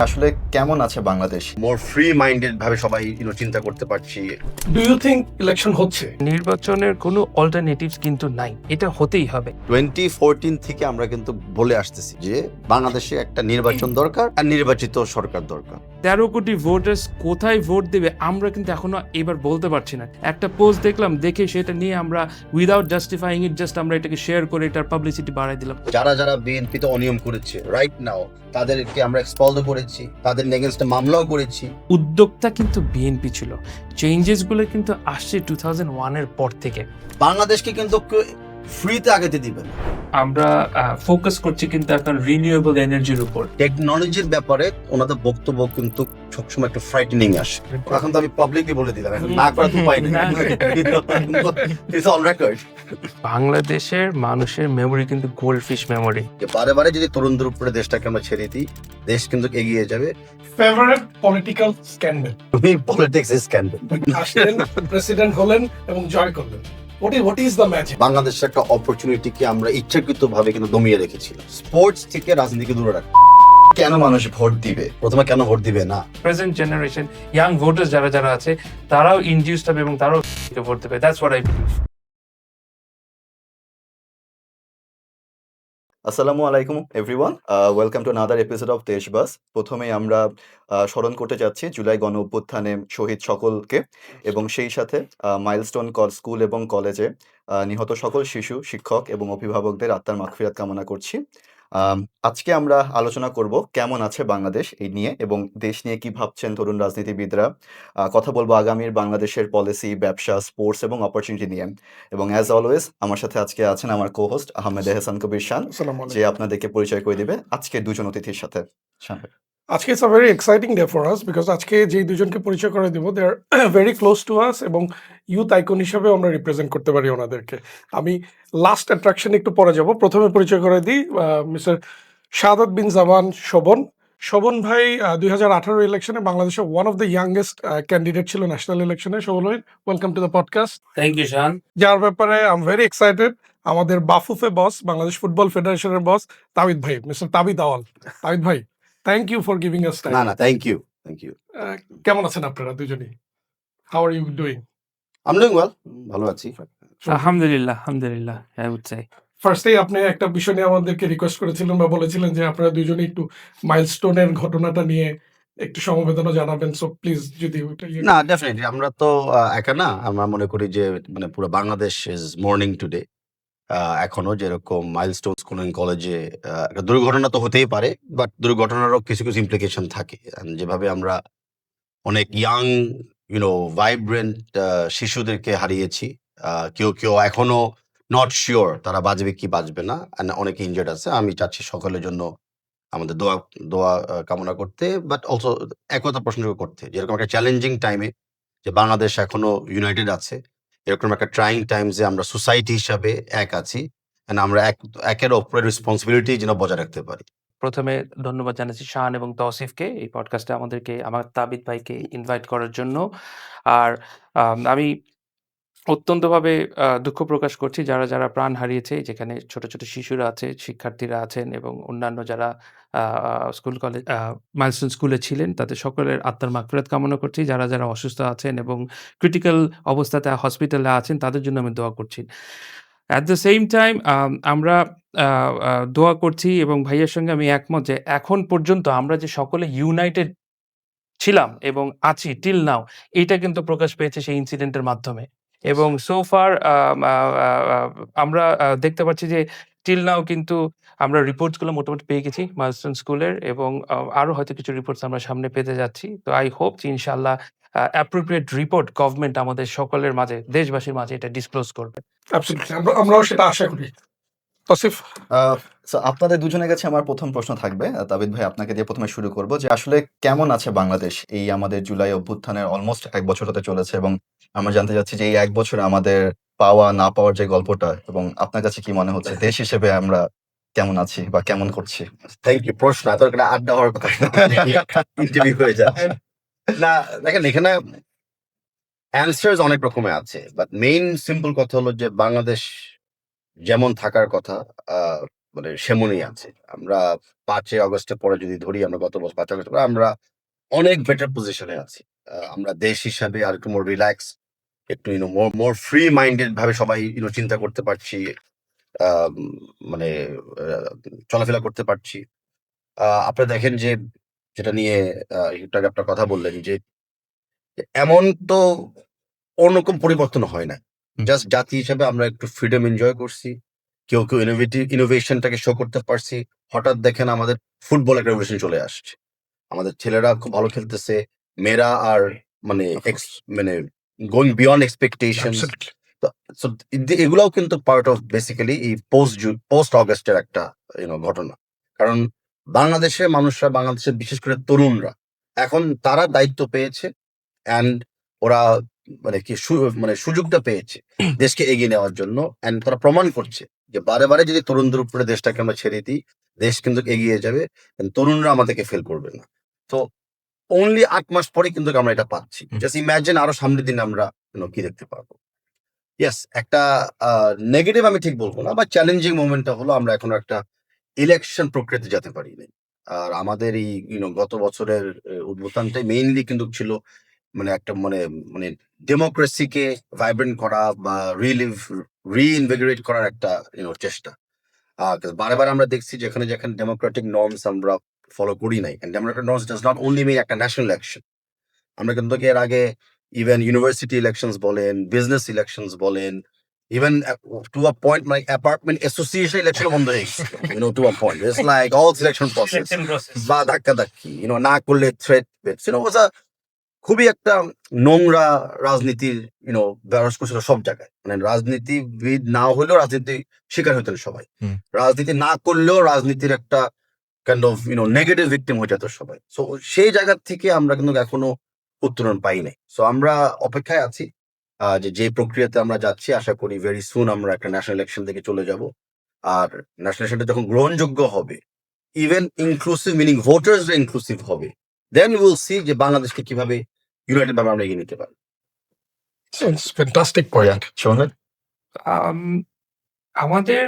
আসলে কেমন আছে বাংলাদেশ? মোর ফ্রি মাইন্ডেড ভাবে সবাই চিন্তা করতে পারছি। ডু ইউ থিঙ্ক ইলেকশন হচ্ছে? নির্বাচনের কোনো অল্টারনেটিভস কিন্তু নাই, এটা হতেই হবে। 2014 থেকে আমরা কিন্তু বলে আসতেছি যে বাংলাদেশে একটা নির্বাচন দরকার আর নির্বাচিত সরকার দরকার। 13 কোটি ভোটার্স কোথায় ভোট দেবে আমরা কিন্তু এখনো এবার বলতে পারছি না। একটা পোস্ট দেখলাম, দেখে সেটা নিয়ে আমরা উইদাউট জাস্টিফাইং ইট জাস্ট আমরা এটাকে শেয়ার করে এটার পাবলিসিটি বাড়াই দিলাম। যারা যারা বিএনপিতে অনিয়ম করেছে রাইট নাও তাদেরকে আমরা এক্সপলড করেছি, তাদের এগেইনস্টে মামলাও করেছি। উদ্যোক্তা কিন্তু বিএনপি ছিল, চেঞ্জেস গুলো কিন্তু আসছে 2001 এর পর থেকে। বাংলাদেশকে কিন্তু ফ্রিতে আগাতে দিবেন। আমরা ফোকাস করছি কিন্তু এখন রিনিউয়েবল এনার্জির উপর। টেকনোলজির ব্যাপারে ওনাদের বক্তব্য কিন্তু সবসময় একটু ফ্রাইটেনিং আসে। এখন তো আমি পাবলিকলি বলে দিলাম, এখন না করা তো উপায় নেই। It's on record. বাংলাদেশের মানুষের মেমোরি কিন্তু গোল্ডফিশ মেমোরি। যে বারে বারে যদি তরুণদের উপরে দেশটাকে আমরা ছেড়ে দিই, দেশ কিন্তু এগিয়ে যাবে। Favourite political scandal? তুমি পলিটিক্স ইজ স্ক্যান্ডাল। আসলেন, প্রেসিডেন্ট হলেন এবং জয় করলেন। What is the magic? বাংলাদেশের একটা অপরচুনিটিকে আমরা ইচ্ছাকৃতভাবে কিন্তু দমিয়ে রেখেছিলাম। স্পোর্টস থেকে রাজনীতিকে দূরে রাখা। কেন মানুষ ভোট দিবে? প্রথমে কেন ভোট দিবে না? প্রেজেন্ট জেনারেশন ইয়াং ভোটার্স যারা যারা আছে তারাও ইনডিউসড হবে এবং তারাও ভোট দেবে। That's what I believe. আসসালামু আলাইকুম everyone, welcome to another episode of Deshbash. প্রথমেই আমরা স্মরণ করতে যাচ্ছি জুলাই গণ অভ্যুত্থানে শহীদ সকলকে এবং সেই সাথে মাইলস্টোন স্কুল এবং কলেজে নিহত সকল শিশু, শিক্ষক এবং অভিভাবকদের আত্মার মাগফিরাত কামনা করছি। আজকে আমরা আলোচনা করব কেমন আছে বাংলাদেশ এই নিয়ে এবং দেশ নিয়ে কি ভাবছেন তরুণ রাজনীতিবিদরা। কথা বলবো আগামীর বাংলাদেশের পলিসি, ব্যবসা, স্পোর্টস এবং অপরচুনিটি নিয়ে। এবং অ্যাজ অলওয়েজ আমার সাথে আজকে আছেন আমার কো-হোস্ট আহমেদ এহসান কবির শান, আসসালামু যে আলাইকুম। আপনাদেরকে পরিচয় করে দিবে আজকে দুজন অতিথির সাথে। শান ভাই। আজকে it's a very exciting day for us because আজকে যেই দুজনকে পরিচয় করে দেব they are very close to us এবং ইউথ আইকন হিসেবে আমরা রিপ্রেজেন্ট করতে পারি ওনাদেরকে। আমি লাস্ট অ্যাট্রাকশন একটু পরে যাব, প্রথমে পরিচয় করে দিই মিস্টার শাহাদাত বিন জামান শোভন। শোভন ভাই 2018 ইলেকশনে বাংলাদেশের one of the youngest candidate ছিল ন্যাশনাল ইলেকশনে। শোভন ভাই, welcome to the podcast. Thank you Shaan. যার ব্যাপারে আই এম ভেরি এক্সাইটেড আমাদের বাফুফে বস, বাংলাদেশ ফুটবল ফেডারেশনের বস তাবিদ ভাই, মিস্টার তাবিদ আওয়াল। তাবিদ ভাই, thank you for giving us time. না, থ্যাংক ইউ। কেমন আছেন আপনারা দুজনেই? How are you doing? I am doing well, ভালো আছি। আলহামদুলিল্লাহ, আলহামদুলিল্লাহ, আই উড সে। ফার্স্টেই আপনি একটা বিষয় নিয়ে আমাদেরকে রিকোয়েস্ট করেছিলেন বা বলেছিলেন যে আপনারা দুজনেই একটু মাইলস্টোনের ঘটনাটা নিয়ে একটু সমবেদনা জানাবেন। সো প্লিজ যদি ওইটা না, ডেফিনেটলি আমরা তো একা না। আমরা মনে করি যে মানে পুরো বাংলাদেশ ইজ মর্নিং টুডে। এখনো যেরকম মাইলস্টোন স্কুল এন্ড কলেজে একটা দুর্ঘটনা তো হতেই পারে, বাট দুর্ঘটনারও কিছু কিছু ইমপ্লিকেশন থাকে। And যেভাবে আমরা অনেক ইয়াং ভাইব্রেন্ট শিশুদেরকে হারিয়েছি, কেউ কেউ এখনো নট শিওর তারা বাঁচবে কি বাঁচবে না, and অনেকে ইনজার্ড আছে। আমি চাচ্ছি সকলের জন্য আমাদের দোয়া দোয়া কামনা করতে, বাট অলসো একতা প্রশ্ন করতে, যেরকম একটা চ্যালেঞ্জিং টাইমে যে বাংলাদেশ এখনো ইউনাইটেড আছে, এরকম একটা ট্রাইং টাইমসে আমরা সোসাইটি হিসাবে এক আছি, and আমরা একের অপরের রেসপন্সিবিলিটি যেন বজায় রাখতে পারি। প্রথমে ধন্যবাদ জানাচ্ছি শান এবং তৌসিফকে এই পডকাস্টে আমাদেরকে, আমার তাবিদ ভাইকে ইনভাইট করার জন্য। আর আমি অত্যন্তভাবে দুঃখ প্রকাশ করছি যারা যারা প্রাণ হারিয়েছে, যেখানে ছোট ছোট শিশুরা আছে, শিক্ষার্থীরা আছেন এবং অন্যান্য যারা স্কুল কলেজ মাইলস্টোন স্কুলে ছিলেন, তাদের সকলের আত্মার মাগফিরাত কামনা করছি। যারা যারা অসুস্থ আছেন এবং ক্রিটিক্যাল অবস্থাতে হসপিটালে আছেন তাদের জন্য আমি দোয়া করছি। অ্যাট দ্য সেম টাইম আমরা দোয়া করছি এবং ভাইয়ের সঙ্গে আমি একমত যে এখন পর্যন্ত আমরা যে সকলে ইউনাইটেড ছিলাম এবং আছি টিল নাও, এইটা কিন্তু প্রকাশ পেয়েছে সেই ইনসিডেন্টের মাধ্যমে। এবং সো ফার আমরা দেখতে পাচ্ছি যে টিল নাও কিন্তু আমরা রিপোর্টস গুলো মোটামুটি পেয়ে গেছি মাইলস্টোন স্কুলের এবং আরো হয়তো কিছু রিপোর্টস আমরা সামনে পেতে যাচ্ছি। তো আই হোপ যে ইনশাআল্লাহ অ্যাপ্রোপ্রিয়েট রিপোর্ট গভর্নমেন্ট আমাদের সকলের মাঝে, দেশবাসীর মাঝে এটা ডিসক্লোজ করবে। অ্যাবসলিউটলি, আমরাও সেটা আশা করি। তসিফ, So, আপনাদের দুজনের কাছে আমার প্রথম প্রশ্ন থাকবে। তাবিদ ভাই, আপনাকে দিয়ে প্রথমে শুরু করব যে আসলে কেমন আছে বাংলাদেশ এই আমাদের জুলাই অভ্যুত্থানের অলমোস্ট 1 বছর হতে চলেছে এবং আমরা জানতে চাচ্ছি যে এই 1 বছরে আমাদের পাওয়া না পাওয়ার যে গল্পটা, এবং আপনার কাছে কি মনে হচ্ছে দেশ হিসেবে আমরা কেমন আছি বা কেমন করছি? Thank you. প্রশ্ন এত একটা আড্ডা হওয়ার কথা ইন্টারভিউ হয়ে যাচ্ছে না। দেখেন, এখানে অ্যান্সার্স অনেক রকমের আছে, বাট মেইন সিম্পল কথা হলো যে বাংলাদেশ যেমন থাকার কথা মানে সেমনই আছে। আমরা 5 আগস্টের পরে যদি ধরি, আমরা গত বছর 5 আগস্টের পরে আমরা অনেক বেটার পজিশনে আছি। আমরা দেশ হিসাবে আরেকটু মোর রিল্যাক্স, একটু মোর ফ্রি মাইন্ডেড ভাবে সবাই চিন্তা করতে পারছি, আম মানে আ চলাফেরা করতে পারছি। আপনারা দেখেন যে যেটা নিয়ে একটু আগে আপনার কথা বললেন যে এমন তো ওরকম পরিবর্তন হয় না। জাস্ট জাতি হিসেবে আমরা একটু ফ্রিডম এনজয় করছি। কেউ ইনোভেশনটাকে শো করতে পারছি। হঠাৎ দেখেন আমাদের ফুটবল একটা রেভলিউশন চলে আসছে। আমাদের ছেলেরা খুব ভালো খেলতেছে। মেয়েরা আর মানে Of course. মানে going beyond expectations. Absolutely. So এগুলাও কিন্তু পার্ট অফ বেসিক্যালি এই পোস্ট অগাস্টের একটা ঘটনা। কারণ বাংলাদেশের বিশেষ করে তরুণরা এখন তারা দায়িত্ব পেয়েছে অ্যান্ড ওরা মানে কি মানে সুযোগটা পেয়েছে দেশকে এগিয়ে নেওয়ার জন্য, অ্যান্ড তারা প্রমাণ করছে যে বারে যদি তরুণদের উপরে দেশটাকে আমরা ছেড়ে দিই, দেশ কিন্তু এগিয়ে যাবে, and তরুণরা আমাদেরকে ফেল করবে না। তো অনলি 8 মাস পরে কিন্তু আমরা এটা পাচ্ছি। জাস্ট ইমাজিন আরো সামনের দিন আমরা কি দেখতে পারবো। ইয়েস, একটা নেগেটিভ আমি ঠিক বলবো না, বা চ্যালেঞ্জিং মোমেন্টটা হলো আমরা এখনো একটা ইলেকশন প্রক্রিয়াতে যেতে পারিনি। আর আমাদের এই গত বছরের উদ্বোধনটাই মেইনলি কিন্তু ছিল মানে একটা মানে ডেমোক্রেসিকে ভাইব্রেন্ট করা বা রিইনভিগোরেট করার একটা চেষ্টা। বারে আমরা দেখছি যেখানে ডেমোক্রেটিক নর্মস আমরা ফলো করি নাই, and democratic norms does not only mean একটা ন্যাশনাল ইলেকশন। আমরা কিন্তু এর আগে ইভেন ইউনিভার্সিটি ইলেকশনস বলেন, বিজনেস ইলেকশনস বলেন, ইভেন টু আ পয়েন্ট মানে অ্যাপার্টমেন্ট অ্যাসোসিয়েশন ইলেকশন বন্ধ হয়ে গেছে। To a point it's like all selection process বা ধাক্কাধাক্কি, না করলে থ্রেট পেটস, খুবই একটা নোংরা রাজনীতির ব্যবহার করছিল সব জায়গায়। মানে রাজনীতিবিদ না হলেও রাজনীতি শিকার হতেন সবাই। রাজনীতি না করলেও রাজনীতির একটা কাইন্ড অফ নেগেটিভ ভিকটিম হয়ে যেত সবাই। সো সেই জায়গা থেকে আমরা কিন্তু এখনো উত্তরণ পাই নাই। সো আমরা অপেক্ষায় আছি যে প্রক্রিয়াতে আমরা যাচ্ছি, আশা করি ভেরি সুন আমরা একটা ন্যাশনাল ইলেকশন থেকে চলে যাব। আর ন্যাশনাল ইলেকশনটা যখন গ্রহণযোগ্য হবে, even inclusive meaning voters inclusive হবে, দেন উইল সি যে বাংলাদেশকে কিভাবে ইউনাইটেড ভাবে আমরা এগিয়ে নিতে পারি। So it's fantastic point. Sohel? আম আমাদের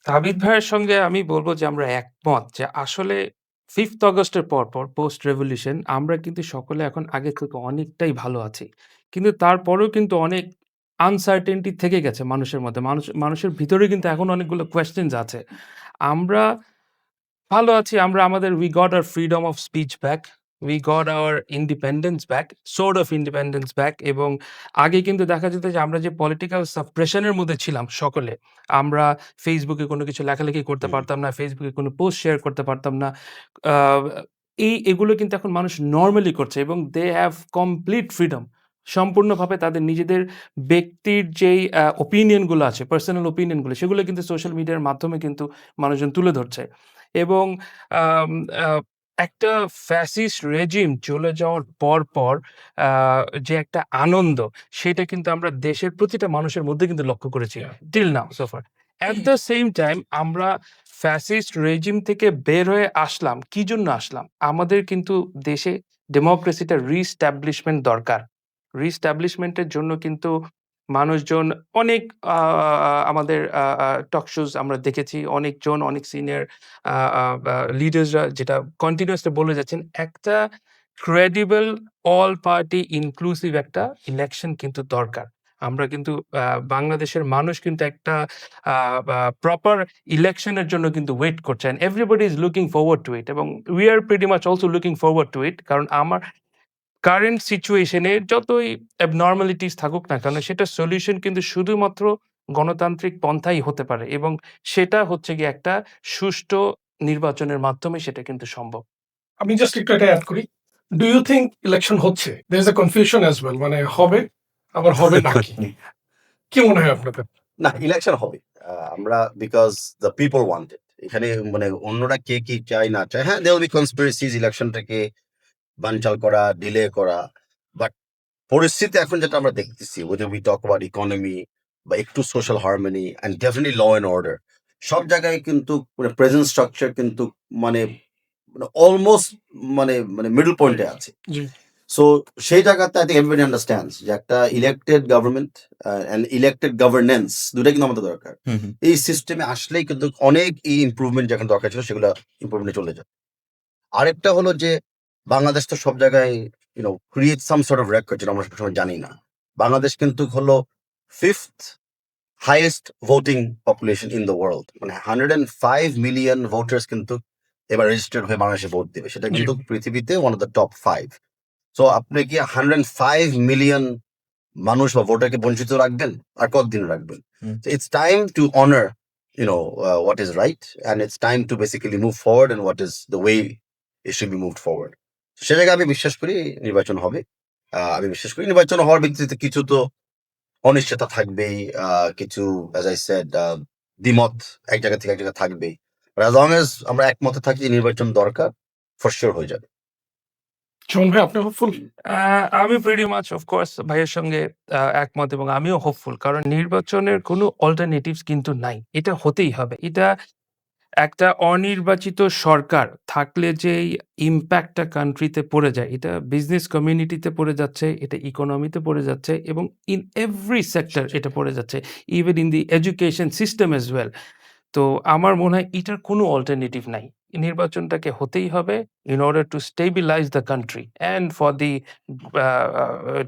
তাবিদ ভাইয়ের সঙ্গে আমি বলব যে আমরা একমত যে আসলে 5th অগাস্টের পর পোস্ট রেভলিউশন আমরা কিন্তু সকলে এখন আগের থেকে অনেকটাই ভালো আছি। কিন্তু তারপরেও কিন্তু অনেক আনসার্টেনটি থেকে গেছে মানুষের মধ্যে। মানুষের ভিতরে কিন্তু এখন অনেকগুলো কোয়েশ্চেনস আছে। আমরা ভালো আছি। আমরা আমাদের we got our freedom of speech back. We got our independence back, sort of independence back এবং আগে কিন্তু দেখা যেত যে আমরা যে পলিটিক্যাল সাপ্রেশন এর মধ্যে ছিলাম সকলে। আমরা Facebook এ কোনো কিছু লেখালেখি করতে পারতাম না। Facebook এ কোনো পোস্ট শেয়ার করতে পারতাম না। আ এগুলো কিন্তু এখন মানুষ নরমালি করছে এবং they have complete freedom. সম্পূর্ণভাবে তাদের নিজেদের ব্যক্তির যেই ওপিনিয়ন গুলো আছে, পার্সোনাল ওপিনিয়ন গুলো সেগুলো কিন্তু সোশ্যাল মিডিয়ার মাধ্যমে কিন্তু মানুষজন তুলে ধরছে। এবং আম আ একটা ফ্যাসিস্ট রেজিম চলে যাওয়ার পর যে একটা আনন্দ সেটা কিন্তু আমরা দেশের প্রতিটা মানুষের মধ্যে কিন্তু লক্ষ্য করেছি till now so far. At the same time আমরা ফ্যাসিস্ট রেজিম থেকে বের হয়ে আসলাম। কি জন্য আসলাম? আমাদের কিন্তু দেশে ডেমোক্রেসিটা রিস্টাবলিশমেন্ট দরকার। রিস্টাবলিশমেন্ট এর জন্য কিন্তু মানুষজন অনেক আ আমাদের আ আ টক শোজ আমরা দেখেছি। অনেকজন অনেক সিনিয়র আ আ আ লিডার্সরা যেটা কন্টিনিউয়াসলি বলে যাচ্ছেন, একটা ক্রেডিবল অল পার্টি ইনক্লুসিভ একটা ইলেকশন কিন্তু দরকার। আমরা কিন্তু বাংলাদেশের মানুষ কিন্তু একটা আ আ প্রপার ইলেকশনের জন্য কিন্তু ওয়েট করছে। And everybody is looking forward to it এবং we are pretty much also looking forward to it. কারণ আমার কারেন্ট সিচুয়েশন এ যতই অ্যাবনরমালিটিস থাকুক না কেন সেটার সলিউশন কিন্তু শুধুমাত্র গণতান্ত্রিক পন্থাই হতে পারে এবং সেটা হচ্ছে গিয়ে একটা সুষ্ঠু নির্বাচনের মাধ্যমে সেটা কিন্তু সম্ভব। আমি জাস্ট একটু এটা এড করি। ডু ইউ থিংক ইলেকশন হচ্ছে? There is a confusion as well, মানে হবে আবার হবে নাকি? কি মনে হয় আপনাদের? না, ইলেকশন হবে। আমরা বিকজ দ্য পিপল ওয়ান্ট ইট। এখানে মানে অন্যরা কে কি চায় না চায়, হ্যাঁ, দেয়ার উইল বি কনস্পিরেসিজ ইলেকশনটাকে বানচাল করা, ডিলে করা। বাট পরিস্থিতি এখন যেটা আমরা দেখতেছি, whether we talk about economy বা একটু social harmony and definitely law and order, সব জায়গায় কিন্তু প্রেজেন্ট স্ট্রাকচার কিন্তু মানে অলমোস্ট মানে মিডল পয়েন্টে আছে। জি। সো সেই জায়গাতে আই থিঙ্ক এভরিবডি আন্ডারস্ট্যান্ডস যে একটা elected government and elected governance দুটাই কিন্তু আমাদের দরকার। হুম, হুম। এই সিস্টেমে আসলেই কিন্তু অনেক এই ইমপ্রুভমেন্ট যেখানে দরকার ছিল সেগুলো ইমপ্রুভমেন্টে চলে যায়। আরেকটা হলো যে বাংলাদেশ তো সব জায়গায় create some sort of record যেটা আমরা সবসময় জানি না। বাংলাদেশ কিন্তু হলো 5th highest voting population in the world, মানে 105 মিলিয়ন ভোটার্স কিন্তু এবার রেজিস্টার্ড হয়ে বাংলাদেশে ভোট দেবে, সেটা জি। কিন্তু পৃথিবীতে one of the top 5। So আপনি কি 105 মিলিয়ন মানুষ বা ভোটারকে বঞ্চিত রাখবেন? আর কতদিন রাখবেন? হুম। So it's time to honor, what is right, and it's time to basically move forward and what is the way it should be moved forward. সে জায়গায় আমি বিশ্বাস করি নির্বাচন হবে। আমি বিশ্বাস করি নির্বাচন হওয়ার ভিত্তিতে কিছু তো অনিশ্চয়তা থাকবেই, কিছু as I said, দ্বিমত এক জায়গা থেকে এক জায়গায় থাকবেই। But as long as আমরা একমতে থাকি যে নির্বাচন দরকার, for sure হয়ে যাবে। সুমন ভাই, আপনি হোপফুল? আমি প্রিটি মাচ অফ কোর্স ভাইয়ের সঙ্গে একমত এবং আমিও হোপফুল। কারণ নির্বাচনের কোনো অল্টারনেটিভস কিন্তু নাই। এটা হতেই হবে। এটা একটা অনির্বাচিত সরকার থাকলে যেই ইমপ্যাক্টটা কান্ট্রিতে পড়ে যায়, এটা বিজনেস কমিউনিটিতে পড়ে যাচ্ছে, এটা ইকোনমিতে পড়ে যাচ্ছে এবং ইন এভরি সেক্টর এটা পড়ে যাচ্ছে। Even in the education system as well. তো আমার মনে হয় এটার কোনো অল্টারনেটিভ নাই। নির্বাচনটাকে হতেই হবে in order to stabilize the country and for the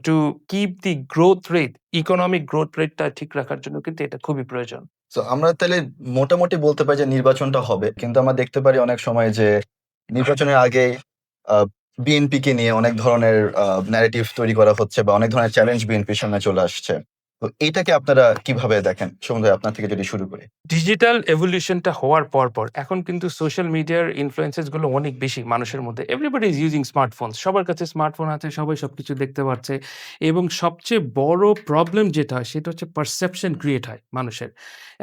to keep the growth rate, economic growth rate টা ঠিক রাখার জন্য কিন্তু এটা খুবই প্রয়োজন। সো আমরা তাহলে মোটামুটি বলতে পারি যে নির্বাচনটা হবে। কিন্তু আমরা দেখতে পারি অনেক সময় যে নির্বাচনের আগে বিএনপিকে নিয়ে অনেক ধরনের ন্যারেটিভ তৈরি করা হচ্ছে বা অনেক ধরনের চ্যালেঞ্জ বিএনপির সামনে চলে আসছে। তো এইটাকে আপনারা কিভাবে দেখেন? সুমন ভাই, আপনার থেকে যদি শুরু করি। ডিজিটাল এভলিউশনটা হওয়ার পর এখন কিন্তু সোশ্যাল মিডিয়ার ইনফ্লুয়েন্সেস গুলো অনেক বেশি মানুষের মধ্যে। Everybody is using smartphones. সবার কাছে স্মার্টফোন আছে, সবাই সবকিছু দেখতে পাচ্ছে এবং সবচেয়ে বড় প্রবলেম যেটা হয় সেটা হচ্ছে পারসেপশন ক্রিয়েট হয় মানুষের।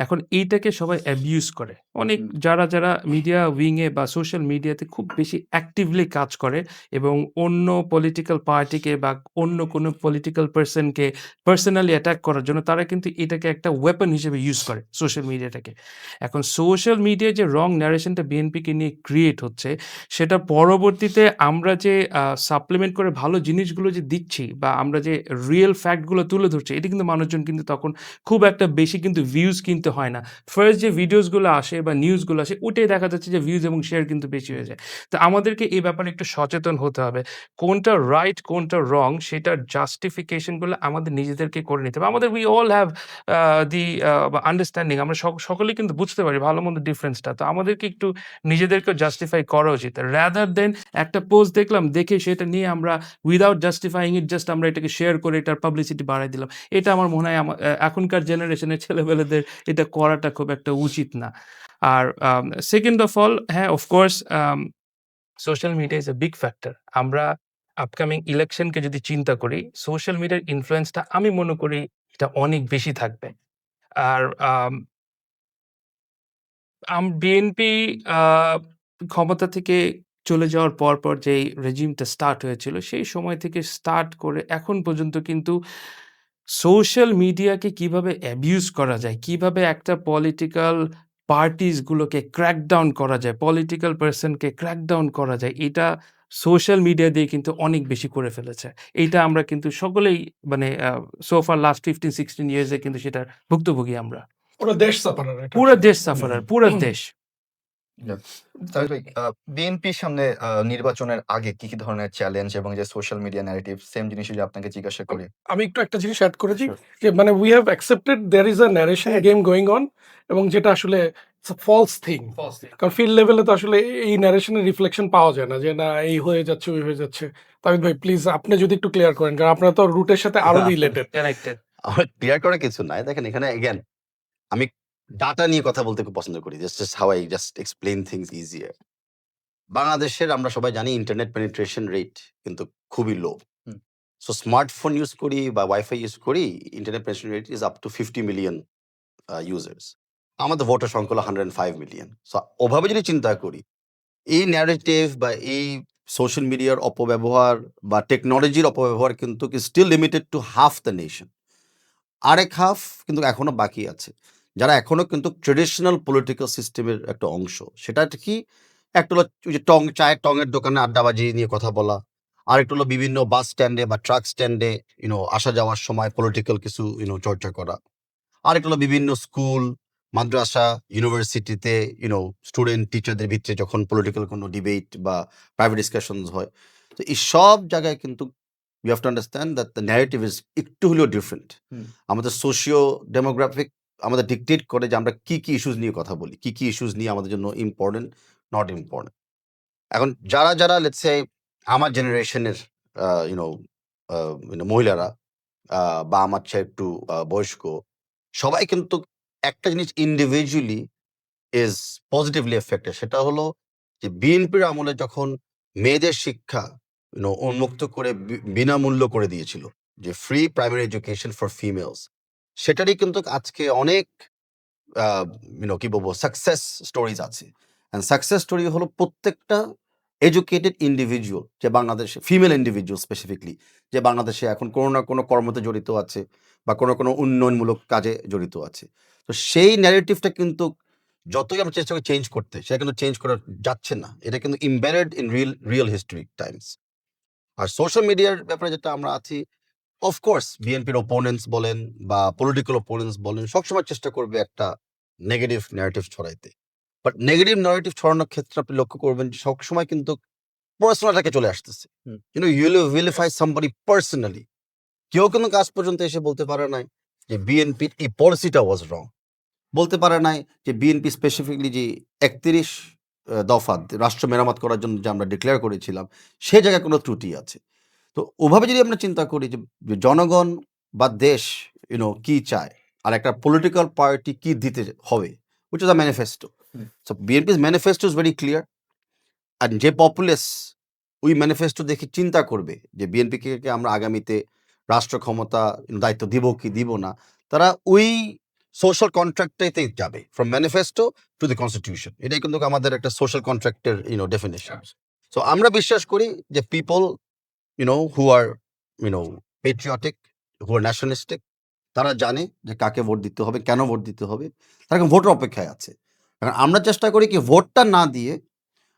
এখন এইটাকে সবাই অ্যাবিউজ করে। অনেক যারা মিডিয়া উইংয়ে বা সোশ্যাল মিডিয়াতে খুব বেশি অ্যাক্টিভলি কাজ করে এবং অন্য পলিটিক্যাল পার্টিকে বা অন্য কোনো পলিটিক্যাল পারসনকে পার্সোনালি অ্যাটাক করার জন্য তারা কিন্তু এটাকে একটা ওয়েপন হিসেবে ইউজ করে সোশ্যাল মিডিয়াটাকে। এখন সোশ্যাল মিডিয়ায় যে রং ন্যারেশনটা বিএনপিকে নিয়ে ক্রিয়েট হচ্ছে, সেটা পরবর্তীতে আমরা যে সাপ্লিমেন্ট করে ভালো জিনিসগুলো যে দিচ্ছি বা আমরা যে রিয়েল ফ্যাক্টগুলো তুলে ধরছি, এটা কিন্তু মানুষজন কিন্তু তখন খুব একটা বেশি কিন্তু ভিউজ কিনতে হয় না। ফার্স্ট যে ভিডিওসগুলো আসে বা নিউজগুলো আসে, ওটাই দেখা যাচ্ছে যে ভিউজ এবং শেয়ার কিন্তু বেশি হয়ে যায়। তো আমাদেরকে এই ব্যাপারে একটু সচেতন হতে হবে। কোনটা রাইট, কোনটা রং সেটার জাস্টিফিকেশনগুলো আমাদের নিজেদেরকে করে নিতে হবে। আমাদের we all have the understanding. আমরা সকলেই কিন্তু বুঝতে পারি ভালো-মন্দ ডিফারেন্সটা। তো আমাদেরকে একটু নিজেদেরকেও জাস্টিফাই করা উচিত। রাদার দেন একটা পোস্ট দেখলাম, দেখে সেটা নিয়ে আমরা উইথআউট জাস্টিফাইং ইট জাস্ট আমরা এটাকে শেয়ার করে এটার পাবলিসিটি বাড়ায় দিলাম। এটা আমার মনে হয় এখনকার জেনারেশনের ছেলেপেলেদের এটা করাটা খুব একটা উচিত না। আর সেকেন্ড অফ অল, হ্যাঁ, of course social media is a big factor. আমরা আপকামিং ইলেকশনকে যদি চিন্তা করি, সোশ্যাল মিডিয়ার ইনফ্লুয়েন্সটা আমি মনে করি এটা অনেক বেশি থাকবে। আর বিএনপি আ ক্ষমতা থেকে চলে যাওয়ার পর যেই রেজিমটা স্টার্ট হয়েছিল, সেই সময় থেকে স্টার্ট করে এখন পর্যন্ত কিন্তু সোশ্যাল মিডিয়াকে কিভাবে অ্যাবিউজ করা যায়, কিভাবে একটা পলিটিক্যাল পার্টিস গুলোকে ক্র্যাকডাউন করা যায়, পলিটিক্যাল পারসনকে ক্র্যাকডাউন করা যায়, এটা সোশ্যাল মিডিয়া দিয়ে কিন্তু অনেক বেশি করে ফেলেছে। এইটা আমরা কিন্তু সকলেই মানে সো ফার লাস্ট 15-16 ইয়ার্স এ কিন্তু সেটার ভুক্তভোগী আমরা। পুরো দেশ সাফারার এটা। পুরা দেশ সাফারার, পুরা দেশ। তাহলে ভাই, বিএনপির সামনে নির্বাচনের আগে কি ধরনের চ্যালেঞ্জ এবং যে সোশ্যাল মিডিয়া ন্যারেটিভ, সেম জিনিস যদি আপনাকে জিজ্ঞাসা করি। আমি একটু একটা জিনিস অ্যাড করেছি Sure. যে মানে we have accepted there is a narration game going on, এবং যেটা আসলে ফলস থিং। কারণ ফিল্ড লেভেলে তো আসলে এই ন্যারেশনের রিফ্লেকশন পাওয়া যায় না যে না এই হয়ে যাচ্ছে ওই হয়ে যাচ্ছে। তাবিদ ভাই প্লিজ আপনি যদি একটু ক্লিয়ার করেন, কারণ আপনারা তো রুটের সাথে আরো রিলেটেড। কানেক্টেড। আমার ক্লিয়ার করার কিছু নাই। দেখেন এখানে এগেইন আমি ডাটা নিয়ে কথা বলতে খুব পছন্দ করি। Just how I just explain things easier. বাংলাদেশের আমরা সবাই জানি ইন্টারনেট পেনিট্রেশন রেট কিন্তু খুবই লো। হুম। সো স্মার্টফোন ইউজ করি বা ওয়াইফাই ইউজ করি, internet penetration rate is up to 50 million users. আমাদের ভোটার সংখ্যা হলো 105 মিলিয়ন। সো ওভাবে যদি চিন্তা করি, এই ন্যারেটিভ বা এই সোশ্যাল মিডিয়ার অপব্যবহার বা টেকনোলজির অপব্যবহার কিন্তু still limited to half the nation. আরেক হাফ কিন্তু এখনো বাকি আছে, যারা এখনো কিন্তু ট্রেডিশনাল পলিটিক্যাল সিস্টেমের একটা অংশ। সেটা কি? একটা হলো ওই যে চায়ের টঙের দোকানে আড্ডাবাজি নিয়ে কথা বলা, আরেকটা হলো বিভিন্ন বাস স্ট্যান্ডে বা ট্রাক স্ট্যান্ডে আসা যাওয়ার সময় পলিটিক্যাল কিছু চর্চা করা। আরেকটা হলো বিভিন্ন স্কুল, মাদ্রাসা, ইউনিভার্সিটিতে স্টুডেন্ট টিচারদের ভিতরে যখন পলিটিক্যাল কোনো ডিবেট বা প্রাইভেট ডিসকাশনস হয়। তো এই সব জায়গায় কিন্তু you have to understand that the narrative is একটু হলেও ডিফারেন্ট। হুম। আমাদের সোশিও ডেমোগ্রাফিক আমাদের ডিকটেট করে যে আমরা কি ইস্যুস নিয়ে কথা বলি, কি ইস্যুস নিয়ে আমাদের জন্য ইম্পর্টেন্ট, নট ইম্পর্টেন্ট। এখন যারা লেটস সে আমার জেনারেশনের ইউনো মহিলারা বা আমার চেয়ে একটু বয়স্ক, সবাই কিন্তু একটা জিনিস ইন্ডিভিজুয়ালি ইজ পজিটিভলি এফেক্টেড। সেটা হলো যে বিএনপির আমলে যখন মেয়েদের শিক্ষা উন্মুক্ত করে বিনামূল্য করে দিয়েছিল, যে free primary education for females, সেটারই কিন্তু আজকে অনেক কি বলবো সাকসেস স্টোরিজ আছে। অ্যান্ড সাকসেস স্টোরি হলো প্রত্যেকটা এডুকেটেড ইন্ডিভিজুয়াল, যে বাংলাদেশে ফিমেল ইন্ডিভিজুয়াল স্পেসিফিকলি, যে বাংলাদেশে এখন কোনো না কোনো কর্মতে জড়িত আছে বা কোনো উন্নয়নমূলক কাজে জড়িত আছে। তো সেই ন্যারেটিভটা কিন্তু যতই আমরা চেষ্টা করি চেঞ্জ করতে, সেটা কিন্তু চেঞ্জ করা যাচ্ছে না। এটা কিন্তু embedded in real history times. আর সোশ্যাল মিডিয়ার ব্যাপারে যেটা আমরা আছি, অফকোর্স বিএনপির ওপোনেন্টস বলেন বা পলিটিক্যাল ওপোনেন্টস বলেন, সবসময় চেষ্টা করবে একটা নেগেটিভ ন্যারেটিভ ছড়াইতে। বাট নেগেটিভ ন্যারেটিভ ছড়ানোর ক্ষেত্রে আপনি লক্ষ্য করবেন যে সবসময় কিন্তু পার্সোনালটাকে চলে আসতেছে। Hmm. You vilify somebody personally. কেউ কিন্তু কাজ পর্যন্ত এসে বলতে পারে নাই যে বিএনপির এই পলিসিটা ওয়াজ রং। বলতে পারে নাই যে বিএনপি স্পেসিফিকলি যে ৩১ দফা রাষ্ট্র মেরামত করার জন্য যে আমরা ডিক্লেয়ার করেছিলাম, সে জায়গায় কোনো ত্রুটি আছে। তো ওভাবে যদি আমরা চিন্তা করি যে জনগণ বা দেশ কি চায়, আর একটা পলিটিক্যাল পার্টি কি দিতে হবে, which is a manifesto. Hmm. So BNP's manifesto is very clear. আর যে পপুলেস ওই ম্যানিফেস্টো দেখে চিন্তা করবে যে বিএনপিকে আমরা আগামীতে রাষ্ট্র ক্ষমতা দায়িত্ব দিব কি দিব না, তারা ওই সোশ্যাল কন্ট্রাক্টটাইতেই যাবে, from manifesto to the constitution. এটাই কিন্তু আমাদের একটা সোশ্যাল কন্ট্রাক্টের ডেফিনেশন। সো আমরা বিশ্বাস করি যে people who are patriotic, who are nationalistic, তারা জানে যে কাকে ভোট দিতে হবে, কেন ভোট দিতে হবে। তারা এখন ভোটের অপেক্ষায় আছে। কারণ আমরা চেষ্টা করি কি ভোটটা না দিয়ে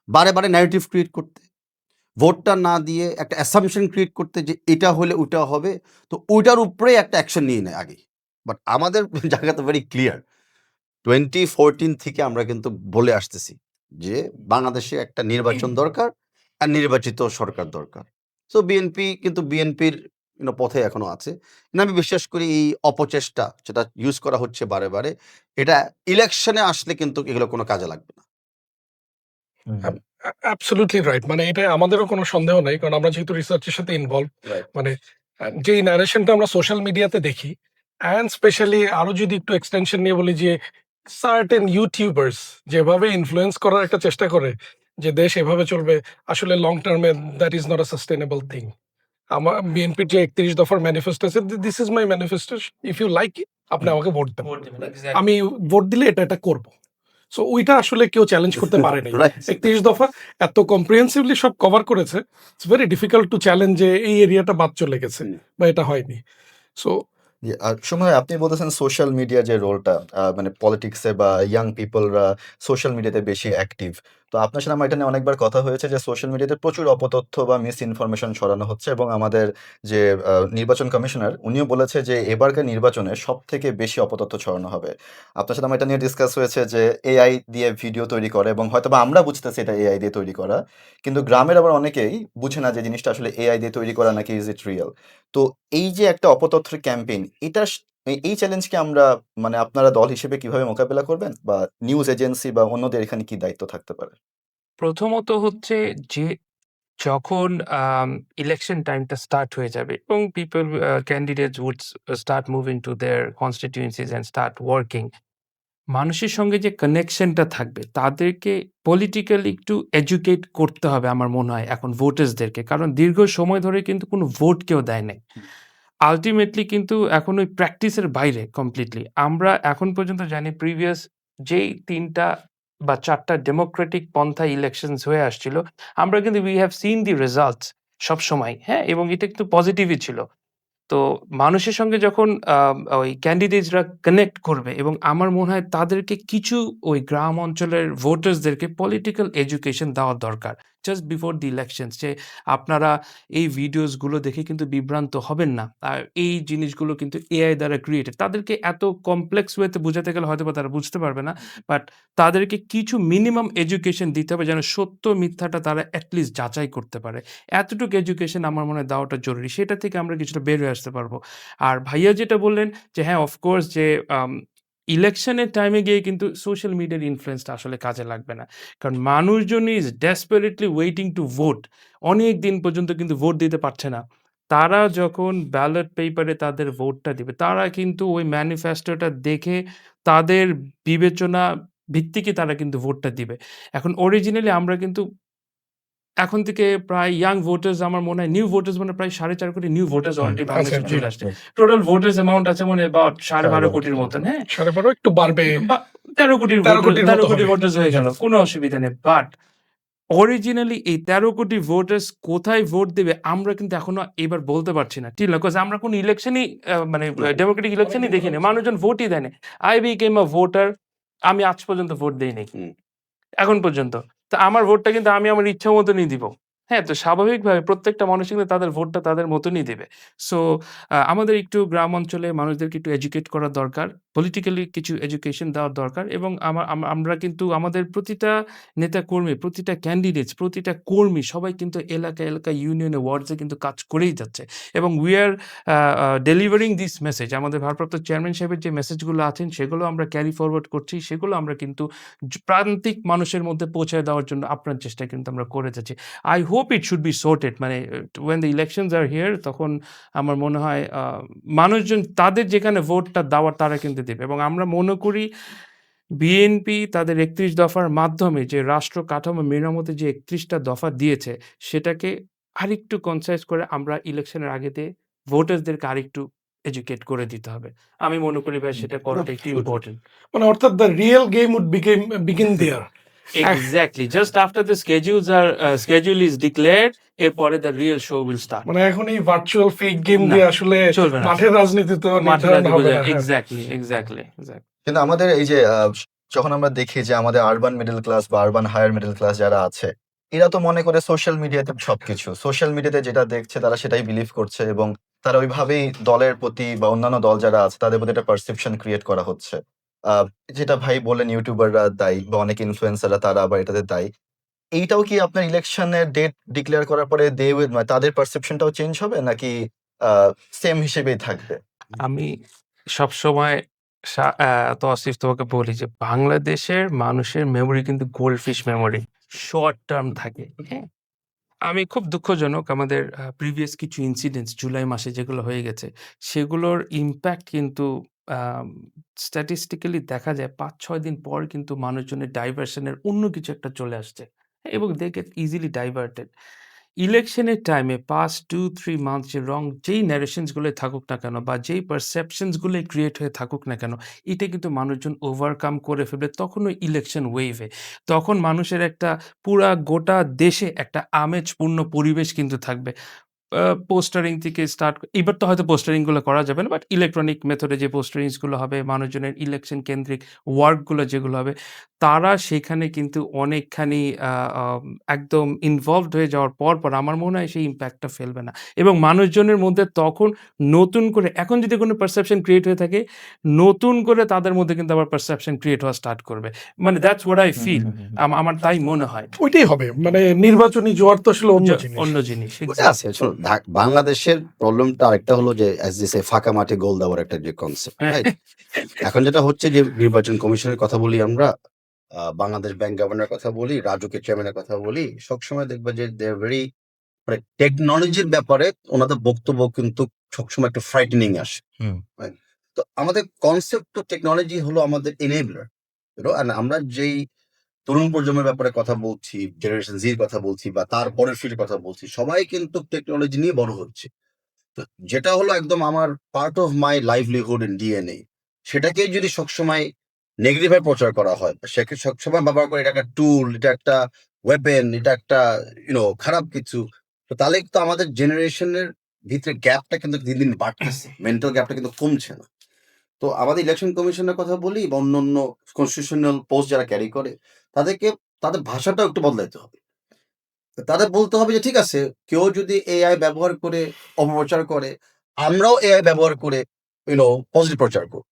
বারে ন্যারেটিভ ক্রিয়েট করতে, ভোটটা না দিয়ে একটা অ্যাসাম্পশন ক্রিয়েট করতে যে এটা হলে ওটা হবে, তো ওইটার উপরেই একটা অ্যাকশন নিয়ে নেয় আগে। বাট আমাদের জায়গা তো ভেরি ক্লিয়ার। 2014 থেকে আমরা কিন্তু বলে আসতেছি যে বাংলাদেশে একটা নির্বাচন দরকার আর নির্বাচিত সরকার দরকার। সো বিএনপির পথে এখনো আছে। না, আমি বিশ্বাস করি এই অপচেষ্টা যেটা ইউজ করা হচ্ছে বারে, এটা ইলেকশনে আসলে কিন্তু এগুলো কোনো কাজে লাগবে না। Absolutely right. মানে এটা আমাদেরও কোনো সন্দেহ নাই। কারণ আমরা যেহেতু রিসার্চের সাথে ইনভলভ, রাইট। মানে যেই ন্যারেশনটা আমরা সোশ্যাল মিডিয়াতে দেখি, অ্যান্ড স্পেশালি আরো যদি একটু এক্সটেনশন নিয়ে বলি যে সার্টেন ইউটিউবার্স যেভাবে ইনফ্লুয়েন্স করার একটা চেষ্টা করে যে দেশ এভাবে চলবে, আসলে লং টার্মে that is not a sustainable thing. আমার বিএনপির যে ৩১ দফার ম্যানিফেস্টো আছে, this is my manifesto, if you like it আপনি আমাকে ভোট দেন, ভোট দেবেন, exactly. আমি ভোট দিলে এটা করব। সো ওইটা আসলে কেউ চ্যালেঞ্জ করতে পারে নাই। Right. ৩১ দফা এত কম্প্রিহেন্সিভলি সব কভার করেছে, it's very difficult to challenge যে এই এরিয়াটা বাদ চলে গেছে বা এটা হয়নি। সো সময় আপনি বলতেছেন সোশ্যাল মিডিয়া যে রোলটা, মানে পলিটিক্সে বা ইয়াং পিপলরা সোশ্যাল মিডিয়াতে বেশি অ্যাক্টিভ। তো আপনার সাথে আমার এটা নিয়ে অনেকবার কথা হয়েছে যে সোশ্যাল মিডিয়াতে প্রচুর অপতথ্য বা মিস ইনফরমেশন ছড়ানো হচ্ছে, এবং আমাদের যে নির্বাচন কমিশনার উনিও বলেছে যে এবারকার নির্বাচনে সব থেকে বেশি অপতথ্য ছড়ানো হবে। আপনার সাথে আমার এটা নিয়ে ডিসকাস হয়েছে যে এআই দিয়ে ভিডিও তৈরি করে, এবং হয়তো বা আমরা বুঝতেছি এটা এআই দিয়ে তৈরি করা, কিন্তু গ্রামের আবার অনেকেই বুঝে না যে জিনিসটা আসলে এআই দিয়ে তৈরি করা নাকি ইজ ইট রিয়েল। তো এই যে একটা অপতথ্যের ক্যাম্পেইন, এটা এই চ্যালেঞ্জকে আমরা মানে আপনারা দল হিসেবে কিভাবে মোকাবেলা করবেন, বা নিউজ এজেন্সি বা অন্যদের এখানে কি দায়িত্ব থাকতে পারে? প্রথমত হচ্ছে যে যখন ইলেকশন টাইমটা স্টার্ট হয়ে যাবে এবং candidates would start moving to their constituencies and start working, মানুষের সঙ্গে যে কানেকশনটা থাকবে তাদেরকে পলিটিক্যালি একটু এডুকেট করতে হবে আমার মনে হয় এখন ভোটার্সদেরকে। কারণ দীর্ঘ সময় ধরে কিন্তু কোনো ভোট কেউ দেয় নাই। আল্টিমেটলি কিন্তু এখন ওই প্র্যাকটিসের বাইরে কমপ্লিটলি। আমরা এখন পর্যন্ত জানি প্রিভিয়াস যেই ৩টা বা ৪টা ডেমোক্রেটিক পন্থায় ইলেকশনস হয়ে আসছিল, আমরা কিন্তু we have seen the results সবসময়, হ্যাঁ? এবং এটা কিন্তু পজিটিভই ছিল। তো মানুষের সঙ্গে যখন ওই ক্যান্ডিডেটসরা কানেক্ট করবে, এবং আমার মনে হয় তাদেরকে কিছু ওই গ্রাম অঞ্চলের ভোটার্সদেরকে পলিটিক্যাল এডুকেশন দেওয়া দরকার। জাস্ট বিফোর দ্য ইলেকশনস যে আপনারা এই ভিডিওসগুলো দেখে কিন্তু বিভ্রান্ত হবেন না। আর এই জিনিসগুলো কিন্তু এআই দ্বারা ক্রিয়েটেড। তাদেরকে এত কমপ্লেক্স ওয়েতে বোঝাতে গেলে হয়তোবা তারা বুঝতে পারবে না। বাট তাদেরকে কিছু মিনিমাম এডুকেশন দিতে হবে যেন সত্য মিথ্যাটা তারা এটলিস্ট যাচাই করতে পারে। এতটুকু এডুকেশন আমার মনে হয় দেওয়াটা জরুরি। সেটা থেকে আমরা কিছুটা বের হয়ে আসতে পারবো। আর ভাইয়া যেটা বললেন যে হ্যাঁ, অফকোর্স যে ইলেকশনের টাইমে গিয়ে কিন্তু সোশ্যাল মিডিয়ার ইনফ্লুয়েন্সটা আসলে কাজে লাগবে না। কারণ মানুষজন is desperately waiting to vote. অনেক দিন পর্যন্ত কিন্তু ভোট দিতে পারছে না। তারা যখন ব্যালট পেপারে তাদের ভোটটা দিবে, তারা কিন্তু ওই ম্যানিফেস্টোটা দেখে তাদের বিবেচনা ভিত্তিকে তারা কিন্তু ভোটটা দিবে। এখন অরিজিনালি আমরা কিন্তু এখন থেকে প্রায় ইয়াং ভোটার্স আমার মনে হয় নিউ ভোটার্স মানে প্রায় 4.5 কোটি নিউ ভোটার্স অলরেডি আচ্ছা, বাংলাদেশে জি। চলে আসছে। টোটাল ভোটার্স অ্যামাউন্ট আছে মনে হয় about 12.5 কোটির মতন, হ্যাঁ? 12.5 একটু বাড়বে। বা 13 কোটির 13 কোটির 13 মতো কোটি হবে। ভোটার্স হয়ে গেল। কোনো অসুবিধা নেই। বাট অরিজিনালি এই 13 কোটি ভোটার্স কোথায় ভোট দেবে আমরা কিন্তু এখনো এবার বলতে পারছি না। ঠিক না? 'কজ আমরা কোনো ইলেকশনই মানে ডেমোক্রেটিক ইলেকশনই দেখিনি। মানুষজন ভোটই দেয় নাই। I became a voter আমি আজ পর্যন্ত ভোট দেই নাই। হুম। এখন পর্যন্ত। তো আমার ভোটটা কিন্তু আমি আমার ইচ্ছা মতনই দিব। হ্যাঁ? তো স্বাভাবিকভাবে প্রত্যেকটা মানুষ কিন্তু তাদের ভোটটা তাদের মতনই দিবে। সো আমাদের একটু গ্রাম অঞ্চলে মানুষদেরকে একটু এডুকেট করা দরকার। পলিটিক্যালি কিছু এডুকেশন দেওয়া দরকার এবং আমরা কিন্তু আমাদের প্রতিটা নেতাকর্মী, প্রতিটা ক্যান্ডিডেটস, প্রতিটা কর্মী সবাই কিন্তু এলাকায়, এলাকায়, ইউনিয়নে, ওয়ার্ডসে কিন্তু কাজ করেই যাচ্ছে। এবং we R delivering this message আমাদের ভারপ্রাপ্ত চেয়ারম্যান সাহেবের যে মেসেজগুলো আছেন সেগুলো আমরা ক্যারি ফরওয়ার্ড করছি। সেগুলো আমরা কিন্তু প্রান্তিক মানুষের মধ্যে পৌঁছায় দেওয়ার জন্য আপ্রাণ চেষ্টা কিন্তু আমরা করে যাচ্ছি। I hope it should be sorted মানে when the elections are here তখন আমার মনে হয় মানুষজন তাদের যেখানে ভোটটা দেওয়ার তারা কিন্তু দেবে এবং আমরা মনে করি বিএনপি তাদের ৩১ দফার মাধ্যমে যে রাষ্ট্র কাঠামো মেরামতে যে ৩১ টা দফা দিয়েছে সেটাকে আরেকটু কনসাইজ করে আমরা ইলেকশনের আগেতে ভোটারসদেরকে আরেকটু এডুকেট করে দিতে হবে। আমি মনে করি ভাই সেটা করাটা একটু ইম্পোর্টেন্ট। মানে অর্থাৎ the real game would begin there. Exactly. Just after the schedule is declared, এরপরে the real show will start. মানে এখন এই ভার্চুয়াল ফেক গেম না, দিয়ে আসলে চলবে না। মাঠের রাজনীতি তো মাঠে নির্ধারণ রাজনীতি হবে বোঝা না। হ্যাঁ। exactly. কিন্তু আমাদের এই যে যখন আমরা দেখি যে আমাদের আরবান মিডল ক্লাস বা আরবান হায়ার মিডল ক্লাস যারা আছে এরা তো মনে করে সোশ্যাল মিডিয়াতে সবকিছু সোশ্যাল মিডিয়াতে যেটা দেখছে তারা সেটাই বিলিভ করছে এবং তারা ওইভাবেই দলের প্রতি বা অন্যান্য দল যারা আছে তাদের প্রতি একটা পারসেপশন ক্রিয়েট করা হচ্ছে যেটা ভাই বলেন ইউটিউবাররা দায়ী বা অনেক ইনফ্লুয়েন্সাররা তারা আবার এটাতে দায়ী এইটাও কি আপনার ইলেকশনের ডেট ডিক্লেয়ার করার পরে তাদের পারসেপশনটাও চেঞ্জ হবে নাকি সেম হিসেবেই থাকবে? আমি সবসময় তৌসিফ তোমাকে বলি যে বাংলাদেশের মানুষের মেমোরি কিন্তু গোল্ডফিশ মেমোরি। শর্ট টার্ম থাকে। হ্যাঁ? আমি খুব দুঃখজনক আমাদের প্রিভিয়াস কিছু ইনসিডেন্টস জুলাই মাসে যেগুলো হয়ে গেছে সেগুলোর ইমপ্যাক্ট কিন্তু স্ট্যাটিস্টিক্যালি দেখা যায় ৫-৬ দিন পর কিন্তু মানুষজনের ডাইভার্সনের অন্য কিছু একটা চলে আসছে এবং দে গেট ইজিলি ডাইভার্টেড। ইলেকশনের টাইমে past 2-3 মান্থস যেই ন্যারেশনসগুলোই থাকুক না কেন বা যেই পারসেপশনসগুলোই ক্রিয়েট হয়ে থাকুক না কেন, এটা কিন্তু মানুষজন ওভারকাম করে ফেলবে তখন ওই ইলেকশন ওয়েভে। তখন মানুষের একটা গোটা দেশে একটা আমেজপূর্ণ পরিবেশ কিন্তু থাকবে। পোস্টারিং থেকে স্টার্ট এবার তো হয়তো পোস্টারিং গুলো করা যাবে না। বাট ইলেকট্রনিক মেথডে যে পোস্টারিংস গুলো হবে, মানুষজনের ইলেকশন কেন্দ্রিক ওয়ার্ক গুলো যেগুলো হবে, তারা সেখানে কিন্তু অনেকখানি আ আম একদম ইনভলভড হয়ে যাওয়ার পর আমার মনে হয় সেই ইমপ্যাক্টটা ফেলবে না। এবং মানুষজনের মধ্যে তখন নতুন করে এখন যদি কোনো পারসেপশন ক্রিয়েট হয়ে থাকে, নতুন করে তাদের মধ্যে কিন্তু আবার পারসেপশন ক্রিয়েট হওয়া স্টার্ট করবে। মানে দ্যাটস হোয়াট আই ফিল। আমার তাই মনে হয়। ওইটাই হবে। মানে নির্বাচনী জোয়ার তো আসলে অন্য জিনিস। অন্য জিনিস। ওটা আছে শোনো, বাংলাদেশের প্রবলেমটা আরেকটা হলো যে অ্যাজ দে সে ফাঁকা মাঠে গোল দেওয়ার একটা যে কনসেপ্ট, রাইট? এখন যেটা হচ্ছে যে নির্বাচন কমিশনের কথা বলি আমরা, বাংলাদেশ ব্যাংক গভর্নর কথা বলি, রাজুকের চেয়ারম্যানের কথা বলি, সবসময় দেখবে যে দে আর ভেরি মানে টেকনোলজির ব্যাপারে ওনাদের বক্তব্য কিন্তু সবসময় একটু ফ্রাইটেনিং আসে। Right? তো আমাদের কনসেপ্ট তো টেকনোলজি হলো আমাদের এনেবলার, আমরা যেই তরুণ প্রজন্মের ব্যাপারে কথা বলছি, জেনারেশন জির কথা বলছি বা তার পরের ফিল্ডের কথা বলছি, সবাই কিন্তু টেকনোলজি নিয়ে বড় হচ্ছে। তো যেটা হলো একদম আমার part of my livelihood in DNA, সেটাকে যদি সবসময় নেগেটিভ ভাবে প্রচার করা হয়, সেকে সবসময় ব্যবহার করে এটা একটা টুল, এটা একটা ওয়েপেন, এটা একটা খারাপ কিছু, তো তাহলে তো আমাদের জেনারেশনের ভিতরে গ্যাপটা কিন্তু দিন দিন বাড়তেছে, মেন্টাল গ্যাপটা কিন্তু কমছে না। তো আমাদের ইলেকশন কমিশনের কথা বলি বা অন্য কনস্টিটিউশনাল পোস্ট যারা ক্যারি করে তাদের ভাষাটাও একটু বদলাইতে হবে। তাদের বলতে হবে যে ঠিক আছে, কেউ যদি এআই ব্যবহার করে অপপ্রচার করে, আমরাও এআই ব্যবহার করে পজিটিভ প্রচার করব।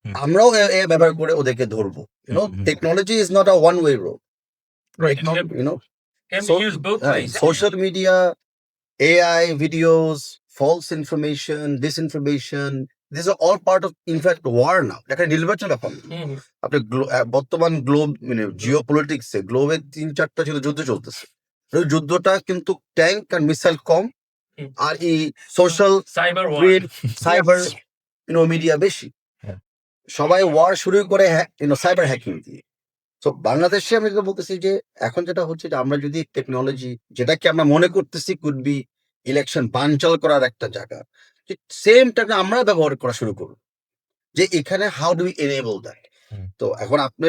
হুম। আমরাও এআই ব্যবহার করে ওদেরকে ধরবো। Technology is not a one way road. Right social media, AI videos, false information, disinformation, these are all part of, in fact, war now. একটা নির্বাচন এখন আপনি বর্তমান গ্লোব জিও পলিটিক্সে গ্লোবের 3-4টা যুদ্ধ চলতেছে। ওই যুদ্ধটা কিন্তু ট্যাঙ্ক আর মিসাইল কম, হুম। আর এই সোশ্যাল সাইবার মিডিয়া বেশি। হ্যাঁ। সবাই ওয়ার শুরু করে সাইবার হ্যাকিং দিয়ে। তো বাংলাদেশে আমি যেটা বলতেছি যে এখন যেটা হচ্ছে যে আমরা যদি টেকনোলজি, যেটাকে আমরা মনে করতেছি কুড বি ইলেকশন বানচাল করার একটা জায়গা, সেমটাকে আমরা ব্যবহার করা শুরু করব, যে এখানে how do we enable that. Hmm. তো এখন আপনি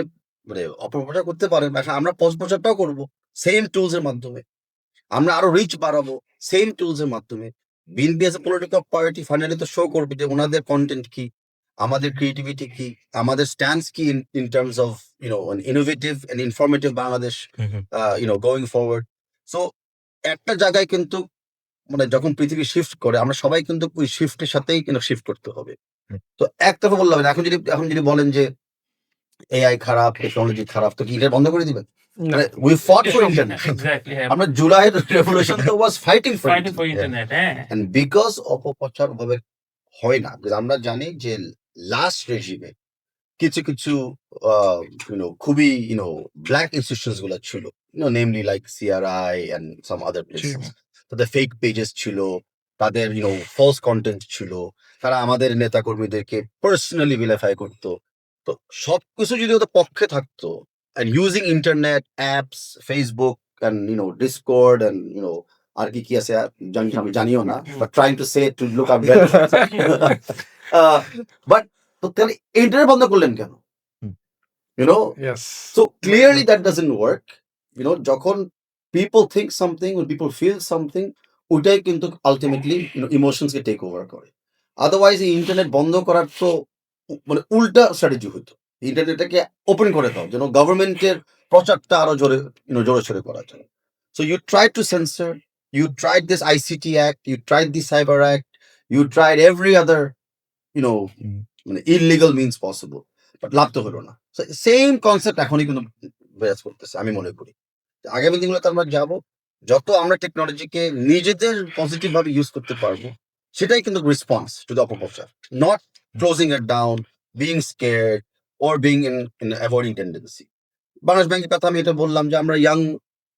অপপ্রচার করতে পারেন, এখন আমরা প্রচারটাও করবো সেম টুলস এর মাধ্যমে, আমরা আরো রিচ বাড়াবো সেম টুলস এর মাধ্যমে। BNP as a political party finally তো শো করবে যে ওনাদের কন্টেন্ট কি, আমাদের ক্রিয়েটিভিটি কি, আমাদের স্ট্যান্স কি in terms of an innovative and informative Bangladesh going forward. So একটা জায়গায় কিন্তু যখন পৃথিবী শিফট করে, আমরা সবাই কিন্তু ওই শিফটের সাথেই শিফট করতে হবে। হুম। তো একতরফা বললাম না। এখন যদি বলেন যে এআই খারাপ, টেকনোলজি খারাপ, তো কি এটা বন্ধ করে দিবেন? না we fought for internet. Exactly, হ্যাঁ, আমরা জুলাই রেভলিউশন তো was fighting for fighting for internet, হ্যাঁ। এন্ড বিকজ অপপ্রচার ভাবে হয় না, because আমরা জানি যে লাস্ট রেজিমে কিছু কিছু খুবই ব্ল্যাক ইনস্টিটিউশনস গুলো ছিল, namely like CRI and some other জি প্লেসেস। তাদের ফেক পেজেস ছিল, তাদের ফলস কন্টেন্ট ছিল, তারা আমাদের নেতা কর্মীদেরকে পার্সোনালি ভিলিফাই করতো। তো সবকিছু যদি ওদের পক্ষে থাকতো, and using internet apps, Facebook and Discord and আর কি আছে আমি জানিও না, but trying to say it to look up better. But তো তাহলে ইন্টারনেট বন্ধ করলেন কেন? Hmm. Yes So clearly that doesn't work. যখন people think something, when people feel something, ওটাই কিন্তু আলটিমেটলি ইমোশনসকে টেক ওভার করে। আদারওয়াইজ এই ইন্টারনেট বন্ধ করার তো উল্টা স্ট্র্যাটেজি হতো, ইন্টারনেটটাকে ওপেন করে দাও, যেন গভর্নমেন্টের প্রচারটা আরো জোরে জোরে সোরে করা যায়। So you try to censor, you tried this ICT act, you tried this cyber act, you tried every other hmm. Illegal means possible, but লাভ তো হলো না। সেম কনসেপ্ট এখনই কিন্তু বিরাজ করতেছে আমি মনে করি। আগামী দিনগুলোতে আমরা যাব, যত আমরা টেকনোলজিকে নিজেদের পজিটিভ ভাবে ইউজ করতে পারবো, সেটাই কিন্তু রেসপন্স টু দ্য অপপ্রচার, not closing it down, being scared or being in avoiding tendency. Bangladesh ব্যাংকের কথা আমি এটা বললাম যে আমরা young,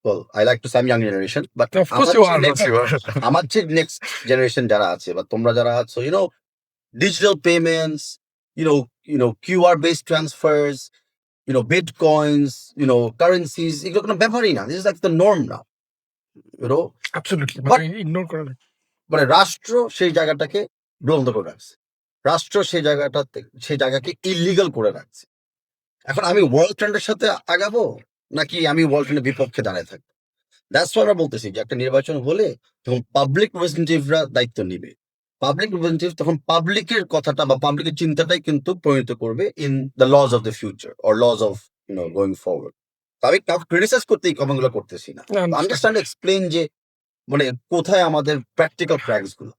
well, I like to say I'm young generation, but of course you are আমার যে নেক্সট জেনারেশন যারা আছে বা তোমরা যারা আছো, digital payments, QR based transfers, bitcoins, currencies, এগুলো কোনো ব্যাপারই না। This is like the norm now. Absolutely But- ignore করে না রাষ্ট্র সেই জায়গাটাকে বন্ধ করে রাখছে, রাষ্ট্র সেই জায়গাকে ইলিগাল করে রাখছে। এখন আমি ওয়ার্ল্ড ট্রেন্ডের সাথে আগাবো, নাকি আমি ওয়ার্ল্ড ট্রেন্ডের বিপক্ষে দাঁড়ায় থাকবো? দ্যাটস ওয়াই আমরা বলতেছি যে একটা নির্বাচন হলে তখন পাবলিক রিপ্রেজেন্টেটিভরা দায়িত্ব নিবে। পাবলিক রিপ্রেজেন্টেটিভ তখন পাবলিকের কথাটা বা পাবলিকের চিন্তাটাই কিন্তু পরিণত করবে in the lodge of the future or lodge of going forward. আমি কাউকে ক্রিটিসাইজ করতে এই কমেন্টগুলো করতেছি না, আন্ডারস্ট্যান্ড এক্সপ্লেইন যে কোথায় আমাদের প্র্যাকটিক্যাল ক্র্যাকস গুলো।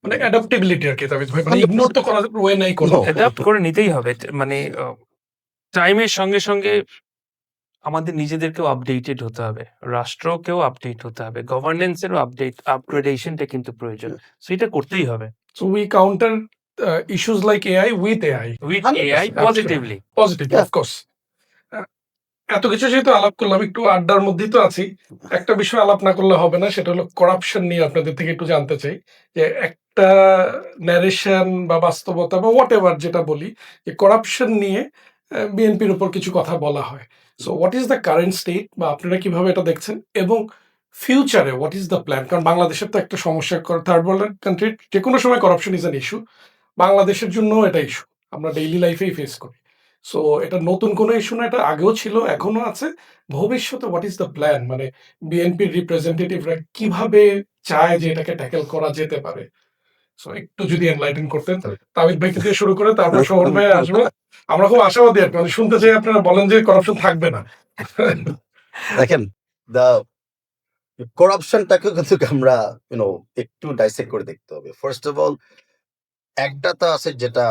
মানে অ্যাডাপ্টেবিলিটি আর কি তাবিজ ভাই, মানে ইগনোর তো করার ওয়ে নাই কোনো। No. অ্যাডাপ্ট করে নিতেই হবে। মানে টাইমের সঙ্গে সঙ্গে আমাদের নিজেদেরকেও আপডেটেড হতে হবে, রাষ্ট্রকেও আপডেট হতে হবে, গভর্নেন্সেরও আপগ্রেডেশনটা কিন্তু প্রয়োজন। সো এটা করতেই হবে So we counter issues like AI with AI. With 100% AI positively. Positively, Yeah. of course. এত কিছু যেহেতু আলাপ করলাম, একটু আড্ডার মধ্যেই তো আছি, একটা বিষয় আলাপ না করলে হবে না, সেটা হলো করাপশন নিয়ে আপনাদের থেকে একটু জানতে চাই। যে একটা ন্যারেশন বা বাস্তবতা বা হোয়াট এভার যেটা বলি, যে করাপশন নিয়ে বিএনপির উপর কিছু কথা বলা হয়। So what is the current state, বা আপনারা কিভাবে এটা দেখছেন, এবং ফিউচারে হোয়াট ইজ দ্য প্ল্যান? কারণ বাংলাদেশের তো একটা সমস্যা, থার্ড ওয়ার্ল্ড কান্ট্রির যে কোনো সময় করাপশন ইজ অ্যান ইস্যু, বাংলাদেশের জন্য এটা ইস্যু, আমরা ডেইলি লাইফেই ফেস করি। সো এটা নতুন কোনো ইস্যু না, এটা আগেও ছিল, এখনো আছে, ভবিষ্যতে হোয়াট ইজ দ্য প্ল্যান? মানে বিএনপির রিপ্রেজেন্টেটিভরা কিভাবে চায় যে এটাকে ট্যাকেল করা যেতে পারে? সো একটু যদি এনলাইটেন করতেন, তাবিদ ভাই থেকে শুরু করে তারপর শহর ভাই আসবে। আমরা খুব আশাবাদী আর কি, মানে শুনতে চাই আপনারা বলেন যে করাপশন থাকবে না। দেখেন, করাপশনটাকেও কিন্তু আমরা একটু ডাইসেক্ট করে দেখতে হবে। ফার্স্ট অফ অল একটা তো আছে যেটা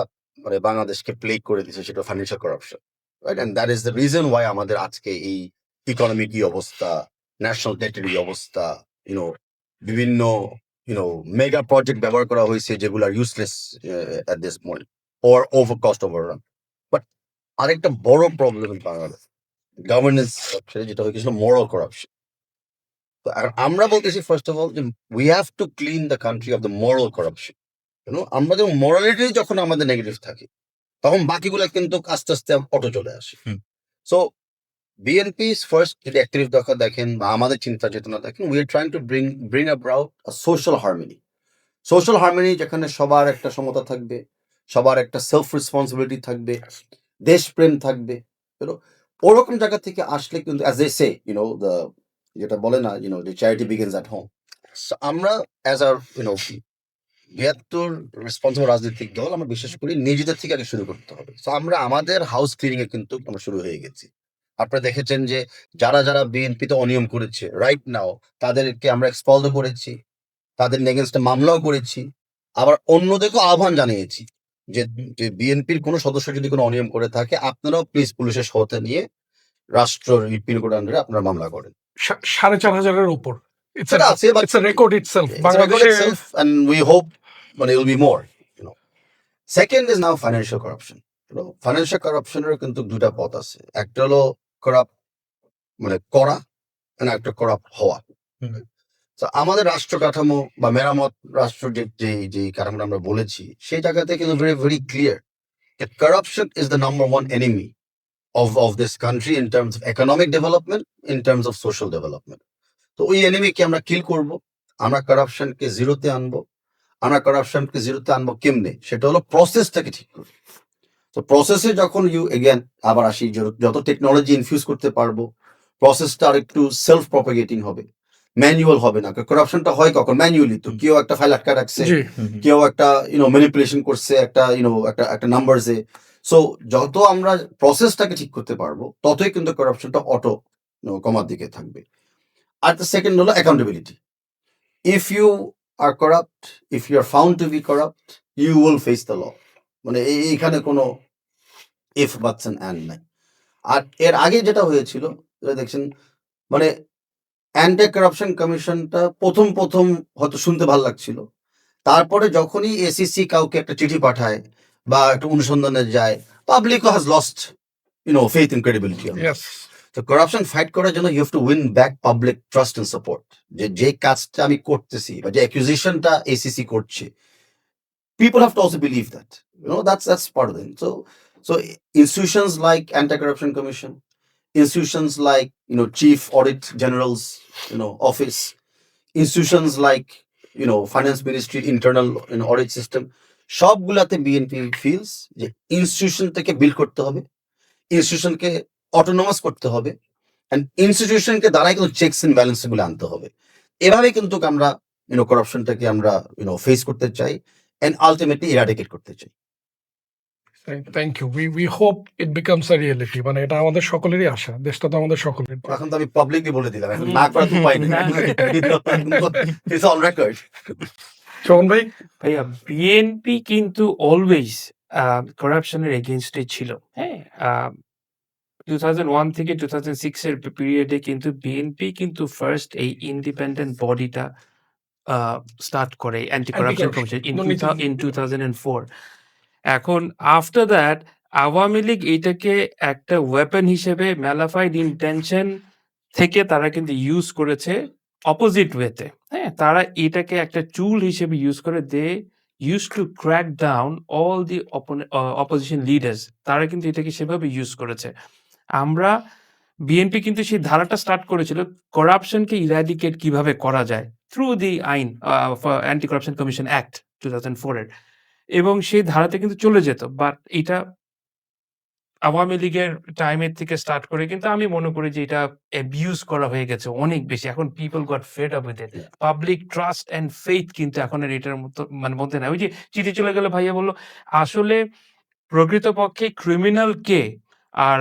মানে বাংলাদেশকে প্লেগ করে দিয়েছে, সেটা financial corruption, right? And that is the reason why আমাদের আজকে এই ইকোনমিক এই অবস্থা, ন্যাশনাল ডেটের এই অবস্থা, ইউনো বিভিন্ন মেগা প্রজেক্ট ব্যবহার করা হয়েছে যেগুলো আর useless at this point, or over cost overrun. But আরেকটা বড় প্রবলেম বাংলাদেশ গভর্নেন্স, যেটা হয়ে গেছিল মোরাল করাপশন। তো আর আমরা বলতেছি ফার্স্ট অফ অল যে we have to clean the country of the moral corruption. আমরা যখন মোরালিটি যখন আমাদের নেগেটিভ থাকে, তখন বাকিগুলো কিন্তু আস্তে আস্তে অটো চলে আসে। হুম। সো বিএনপি ফার্স্ট যদি অ্যাক্টিভ দেখা দেখেন বা আমাদের চিন্তা চেতনা দেখেন, we are trying to bring about social harmony. Social harmony যেখানে সবার একটা সমতা থাকবে, সবার একটা সেলফ রেসপন্সিবিলিটি থাকবে, দেশপ্রেম থাকবে, ওরকম জায়গা থেকে আসলে কিন্তু অ্যাজ এ সে দ্য যেটা বলে না যে চ্যারিটি বিগিনস অ্যাট হোম। আমরা অ্যাজ আর বৃহত্তর রেসপন্সিবল রাজনৈতিক দল আমরা বিশেষ করি নিজেদের থেকে আগে শুরু করতে হবে। তো আমরা আমাদের হাউস ক্লিনিং এ কিন্তু আমরা শুরু হয়ে গেছি। আপনারা দেখেছেন যে যারা যারা বিএনপিতে অনিয়ম করেছে রাইট নাও তাদেরকে আমরা এক্সপেল করেছি, তাদের এগেইনস্টে মামলাও করেছি, আবার অন্যদেরকেও আহ্বান জানিয়েছি যে বিএনপির কোনো সদস্য যদি কোনো অনিয়ম করে থাকে আপনারাও প্লিজ পুলিশের সহায়তা নিয়ে রাষ্ট্র পিনকোড আন্ডারে আপনারা মামলা করেন। 4,500-এর উপর। সেটা আছে, but It's a record itself. it's a record বাংলাদেশে itself, and we hope it will be more. Second is now financial corruption. Financial corruption এর কিন্তু দুটা পথ আছে। একটা হলো করাপ্ট মানে করা, আর একটা করাপ্ট হওয়া। হুম। তো আমাদের রাষ্ট্র কাঠামো বা মেরামত রাষ্ট্র যে কাঠামোটা আমরা বলেছি, সেই জায়গাতে কিন্তু very very clear that corruption is the number one enemy of this country in terms of economic development, in terms of social development. তো ওই এনিমিকে আমরা কিল করব, আমরা কারাপশনকে জিরোতে আনবো। আমরা কারাপশনকে জিরোতে আনবো কেমনে? সেটা হলো প্রসেসটাকে ঠিক করবো। তো প্রসেসে যখন আবার আসি, যত টেকনোলজি ইনফিউজ করতে পারবো, প্রসেসটা আর একটু সেলফ প্রপাগেটিং হবে, ম্যানুয়াল হবে না। করাপশনটা হয় কখন? ম্যানুয়ালি। তো কেউ একটা ফাইল আটকা রাখছে, জি কেউ একটা ম্যানিপুলেশন করছে একটা একটা নাম্বারসে। সো যত আমরা প্রসেসটাকে ঠিক করতে পারবো, ততই কিন্তু করাপশনটা অটো কমার দিকে থাকবে। আর the second হলো accountability. If you are corrupt, if you are found to be corrupt, you will face the law. মানে এইখানে কোনো if buts and and নাই। আর এর আগে যেটা হয়েছিল দেখছেন, মানে অ্যান্টি কারাপশন কমিশনটা প্রথম হয়তো শুনতে ভালো লাগছিল, তারপরে যখনই এসিসি কাউকে একটা চিঠি পাঠায় বা একটা অনুসন্ধানে যায়, public has lost faith in credibility. Yes তো করাপশন ফাইট করার জন্য you have to win back public trust and support. যে কাজটা আমি করতেছি বা যে অ্যাকুজিশনটা এসিসি করছে, people have to also believe that. That's part of it. So institutions like Anti-Corruption Commission, institutions like Chief Audit General's office, institutions like Finance Ministry internal audit system, সবগুলাতে BNP feels যে ইনস্টিটিউশন থেকে build করতে হবে, ইনস্টিটিউশনকে autonomous করতে হবে, and ইনস্টিটিউশনকে দ্বারাই কিন্তু checks and balance গুলো আনতে হবে। এভাবে কিন্তু আমরা করাপশনটাকে আমরা ফেস করতে চাই and ultimately eradicate করতে চাই। Thank you we hope it becomes a reality. মানে এটা আমাদের সকলেরই আশা, দেশটা তো আমাদের সকলের। এখন তো আমি পাবলিকলি বলে দিলাম, এখন না করার তো উপায় নেই। It's on record. শোভন ভাই, ভাইয়া বিএনপি কিন্তু অলওয়েজ করাপশনের এগেনস্টে ছিল। হ্যাঁ, 2001 থেকে 2006 এর পিরিয়ডে কিন্তু বিএনপি কিন্তু ফার্স্ট এই ইন্ডিপেন্ডেন্ট বডিটা স্টার্ট করে অ্যান্টি কারাপশন কমিশন ইন 2004। এখন আফটার দ্যাট আওয়ামী লীগ এটাকে একটা ওয়েপন হিসেবে ম্যালাফাইড ইন্টেনশন থেকে তারা কিন্তু ইউজ করেছে অপোজিট ওয়েতে। হ্যাঁ, তারা এটাকে একটা টুল হিসেবে ইউজ করে they use to crack down all the opposition leaders. তারা কিন্তু এটাকে সেভাবে ইউজ করেছে। আমরা বিএনপি কিন্তু সেই ধারাটা স্টার্ট করেছিল করাপশনকে ইরাডিকেট কিভাবে করা যায় থ্রু দি আইন অ্যান্টি করাপশন কমিশন অ্যাক্ট 2004 এর, এবং সেই ধারাতে কিন্তু চলে যেত। বাট এটা আওয়ামী লীগের টাইমের থেকে স্টার্ট করে কিন্তু আমি মনে করি যে এটা অ্যাবিউজ করা হয়ে গেছে অনেক বেশি। এখন people got fed up with it. Public trust and faith কিন্তু এখন আর এটার মতো মধ্যে নাই। ওই যে চিঠি চলে গেল, ভাইয়া বললো আসলে প্রকৃতপক্ষে ক্রিমিনাল কে আর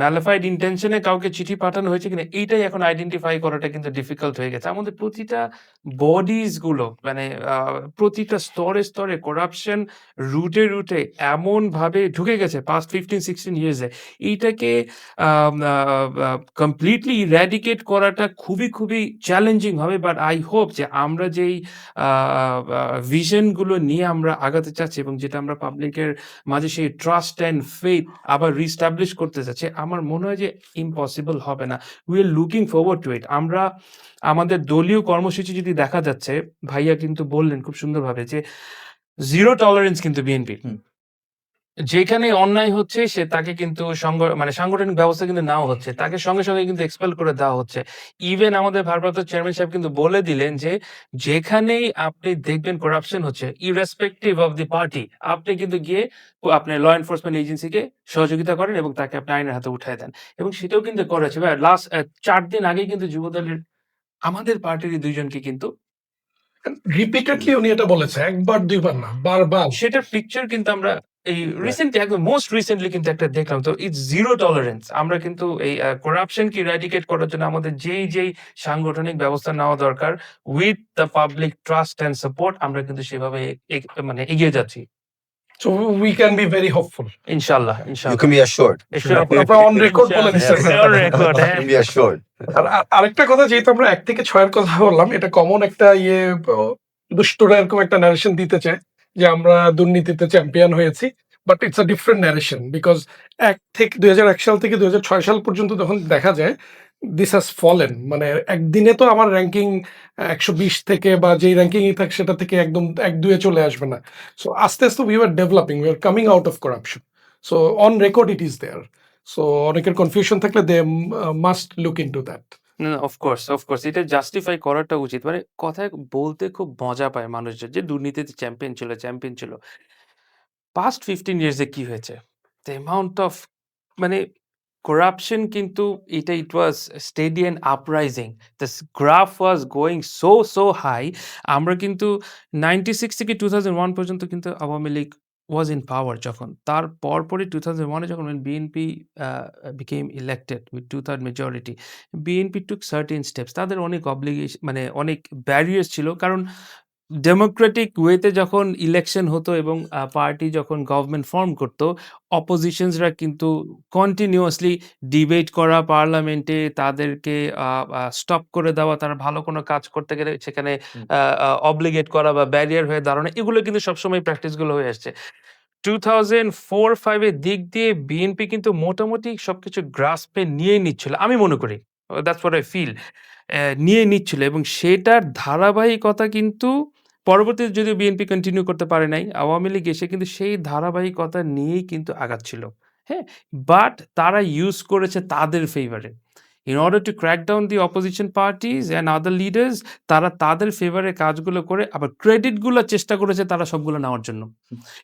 ম্যালিফাইড ইনটেনশনে কাউকে চিঠি পাঠানো হয়েছে কিনা এইটাই এখন আইডেন্টিফাই করাটা কিন্তু ডিফিকাল্ট হয়ে গেছে। আমাদের প্রতিটা বডিজ গুলো মানে প্রতিটা স্তরে, স্তরে করাপশন রুটে, রুটে এমনভাবে ঢুকে গেছে পাস্ট 15-16 ইয়ার্স এ। এইটাকে আম আ আ কমপ্লিটলি ইরাডিকেট করাটা খুবই, খুবই চ্যালেঞ্জিং হবে। বাট আই হোপ যে আমরা যেই আ আ ভিশন গুলো নিয়ে আমরা আগাতে চাচ্ছি এবং যেটা আমরা পাবলিকের মাঝে সেই ট্রাস্ট অ্যান্ড ফেইথ আবার রিস্টাবলিশ করতে চাচ্ছি, আমার মনে হয় যে ইম্পসিবল হবে না। We are looking forward to it. আমরা আমাদের দলীয় কর্মসূচি যদি দেখা যাচ্ছে, ভাইয়া কিন্তু বললেন খুব সুন্দরভাবে যে জিরো টলারেন্স কিন্তু বিএনপির। হুম। যেখানে অন্যায় হচ্ছে তাকে কিন্তু মানে সাংগঠনিক ব্যবস্থা কিন্তু নেওয়া হচ্ছে। তাকে সঙ্গে, সঙ্গে কিন্তু এক্সপেল করে দেওয়া হচ্ছে। ইভেন আমাদের ভারপ্রাপ্ত চেয়ারম্যান সাহেব কিন্তু বলে দিলেন যে, যেখানেই আপনি দেখবেন করাপশন হচ্ছে irrespective of the party আপনি কিন্তু গিয়ে আপনার ল এনফোর্সমেন্ট এজেন্সিকে সহযোগিতা করেন এবং তাকে আপনি আইনের হাতে উঠায় দেন। এবং সেটাও কিন্তু করেছে। ভাই লাস্ট ৪ দিন আগেই কিন্তু যুবদলের আমাদের পার্টিরই ২ জনকে কিন্তু রিপিটেডলি উনি এটা বলেছে। ১ বার ২ বার না, বারবার। সেটার পিকচার কিন্তু আমরা এই রিসেন্টলি একদম মোস্ট রিসেন্টলি কিন্তু একটা দেখলাম। তো ইটস জিরো টলারেন্স। আমরা কিন্তু এই করাপশনকে ইরাডিকেট করার জন্য আমাদের যেই সাংগঠনিক ব্যবস্থা নেওয়া দরকার with the public trust and support আমরা কিন্তু সেভাবে মানে এগিয়ে যাচ্ছি। So we can be very hopeful. ইনশাআল্লাহ, You ইনশাআল্লাহ। can be assured. আপনারা অন রেকর্ড বলে দিচ্ছেন। On record, You হ্যাঁ। can be assured. আরেকটা কথা, যেহেতু আমরা ১ থেকে ৬ এর কথা বললাম, এটা কমন একটা দুষ্টরা এরকম একটা ন্যারেশন দিতে চায় যে আমরা দুর্নীতিতে চ্যাম্পিয়ন হয়েছি। But it's a different narration because ২০০১ সাল থেকে ২০০৬ সাল পর্যন্ত যখন দেখা যায় দিস হ্যাজ ফলেন। মানে একদিনে তো আমার র্যাঙ্কিং ১২০ থেকে বা যেই র্যাঙ্কিংই থাক সেটা থেকে একদম ১-২ এ চলে আসবে না। সো আস্তে, আস্তে we are developing, we are coming out of corruption. So on record it is there. So অনেকের কনফিউশন থাকলে they must look into that. না, অফ কোর্স, অফ কোর্স। এটা জাস্টিফাই করাটা উচিত। মানে কথায় বলতে খুব মজা পায় মানুষজন যে দুর্নীতিতে চ্যাম্পিয়ন ছিল, চ্যাম্পিয়ন ছিল। পাস্ট 15 ইয়ার্স এ কি হয়েছে? দ্য অ্যামাউন্ট অফ মানে করাপশন কিন্তু এটা it was steady and uprising. The graph was going so high. আমরা কিন্তু 96 থেকে 2001 পর্যন্ত কিন্তু Awami League was in power যখন। তার পরপরই 2001 এ যখন BNP became elected with 2/3 majority, BNP took certain steps. তাদের অনেক মানে অনেক ব্যারিয়ার্স ছিল। কারণ ডেমোক্রেটিক ওয়েতে যখন ইলেকশন হতো এবং পার্টি যখন গভর্নমেন্ট ফর্ম করত, অপোজিশনসরা কিন্তু কন্টিনিউয়াসলি ডিবেট করা পার্লামেন্টে, তাদেরকে স্টপ করে দেওয়া, তারা ভালো কোনো কাজ করতে গেলে সেখানে হুম। অব্লিগেট করা বা ব্যারিয়ার হয়ে দাঁড়ানো, এগুলো কিন্তু সবসময় প্র্যাকটিসগুলো হয়ে আসছে। 2004-5 এর দিক দিয়ে বিএনপি কিন্তু মোটামুটি সবকিছু গ্রাস্পে নিয়ে নিচ্ছিল। আমি মনে করি। That's what I feel. নিয়ে নিচ্ছিল এবং সেটার ধারাবাহিকতা কিন্তু পরবর্তীতে যদিও বিএনপি কন্টিনিউ করতে পারে নাই। আওয়ামী লীগ এসে কিন্তু সেই ধারাবাহিকতা নিয়েই কিন্তু আগাচ্ছিল। হ্যাঁ? বাট তারা ইউজ করেছে তাদের ফেভারে। In order to crack down the opposition parties and other leaders, তারা তাদের ফেভারে কাজগুলো করে আবার ক্রেডিট গুলো চেষ্টা করেছে তারা সবগুলো নেওয়ার জন্য।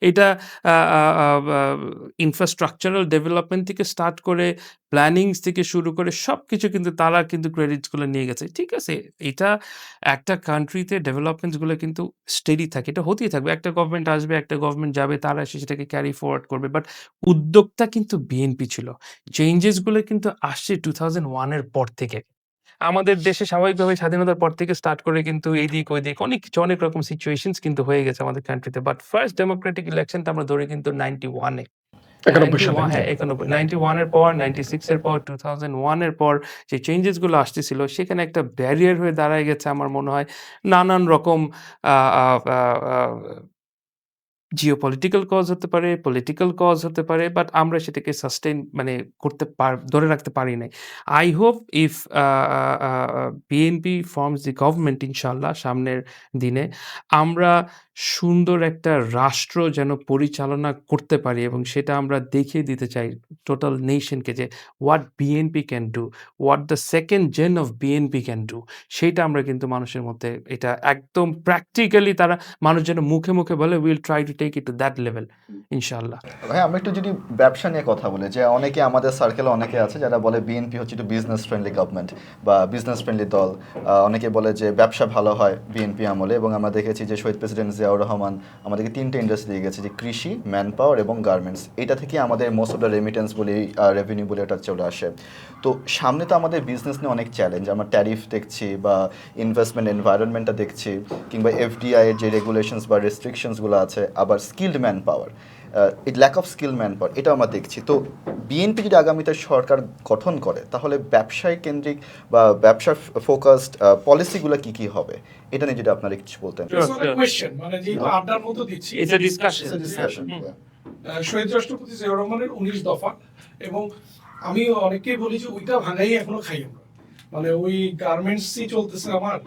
এটা আ আ আ আ ইনফ্রাস্ট্রাকচারাল ডেভেলপমেন্ট থেকে স্টার্ট করে প্ল্যানিংস থেকে শুরু করে সবকিছু কিন্তু তারা কিন্তু ক্রেডিটস গুলো নিয়ে গেছে। ঠিক আছে? এটা একটা কান্ট্রিতে ডেভেলপমেন্টস গুলো কিন্তু স্টেডি থাকে। এটা হতেই থাকবে। একটা গভর্নমেন্ট আসবে, একটা গভর্নমেন্ট যাবে, তারা এসে সেটাকে ক্যারি ফরওয়ার্ড করবে। বাট উদ্যোক্তা কিন্তু বিএনপি ছিল। চেঞ্জেস গুলো কিন্তু আসছে 2001 এর পর থেকে। আমাদের দেশে স্বাভাবিকভাবে স্বাধীনতার পর থেকে স্টার্ট করে কিন্তু এইদিক ওইদিক অনেক কিছু অনেক রকম সিচুয়েশনস কিন্তু হয়ে গেছে আমাদের কান্ট্রিতে। বাট ফার্স্ট ডেমোক্রেটিক ইলেকশনটা আমরা ধরি কিন্তু 91 এ। ৯১ সালে। 91 হ্যাঁ, 91 91 এর পর, 96 এর পর, 2001 এর পর যে চেঞ্জেস গুলো আসতেছিল সেখানে একটা ব্যারিয়ার হয়ে দাঁড়ায় গেছে আমার মনে হয়। নানান রকম আ আ আ আ জিওপলিটিক্যাল কজ হতে পারে, পলিটিক্যাল কজ হতে পারে। বাট আমরা সেটাকে সাস্টেইন মানে ধরে রাখতে পারি নাই। I hope if BNP forms the government ইনশাআল্লাহ সামনের দিনে আমরা সুন্দর একটা রাষ্ট্র যেন পরিচালনা করতে পারি এবং সেটা আমরা দেখিয়ে দিতে চাই টোটাল নেশনকে যে what BNP can do, what the second gen of BNP can do. সেইটা আমরা কিন্তু মানুষের মধ্যে এটা একদম প্র্যাকটিক্যালি তারা মানুষ যেন মুখে বলে will try to take it to that level ইনশাআল্লাহ। ভাই আমরা একটু যদি ব্যবসা নিয়ে কথা বলি, যে অনেকে আমাদের সার্কেলে অনেকে আছে যারা বলে বিএনপি হচ্ছে একটু বিজনেস ফ্রেন্ডলি গভর্নমেন্ট বা বিজনেস ফ্রেন্ডলি দল। অনেকে বলে যে ব্যবসা ভালো হয় বিএনপি আমলে, এবং আমরা দেখেছি যে শহীদ প্রেসিডেন্ট জিয়াউর রহমান আমাদেরকে 3টে ইন্ডাস্ট্রি দিয়ে গেছে, যে কৃষি, ম্যান পাওয়ার এবং গার্মেন্টস। এটা থেকে আমাদের মোস্ট অফ দ্য রেমিটেন্স বলি, রেভিনিউ বলে এটা চলে আসে। তো সামনে তো আমাদের বিজনেস নিয়ে অনেক চ্যালেঞ্জ, আমরা ট্যারিফ দেখছি বা ইনভেস্টমেন্ট এনভায়রনমেন্টটা দেখছি, কিংবা এফডিআই এর যে রেগুলেশনস বা রেস্ট্রিকশনসগুলো আছে, আবার skilled man power, lack of skill man power, এটা আমরা দেখছি। তো বিএনপি যদি আগামীতে সরকার গঠন করে, তাহলে ব্যবসায় কেন্দ্রিক বা ব্যবসা ফোকাসড পলিসিগুলো কি কি হবে, এটা নিয়ে যদি আপনারা কিছু বলতেন। কোয়েশ্চেন মানে যেহেতু আড্ডার মতো দিচ্ছি, It's a discussion. It's a discussion, hmm. yeah. শহীদ রাষ্ট্রপতি জিয়াউর রহমানের 19 দফা, এবং আমি অনেককেই বলি যে ওইটা ভাঙাই এখনো খাই আমরা। মানে ওই গার্মেন্টসই চলতেছে আমার,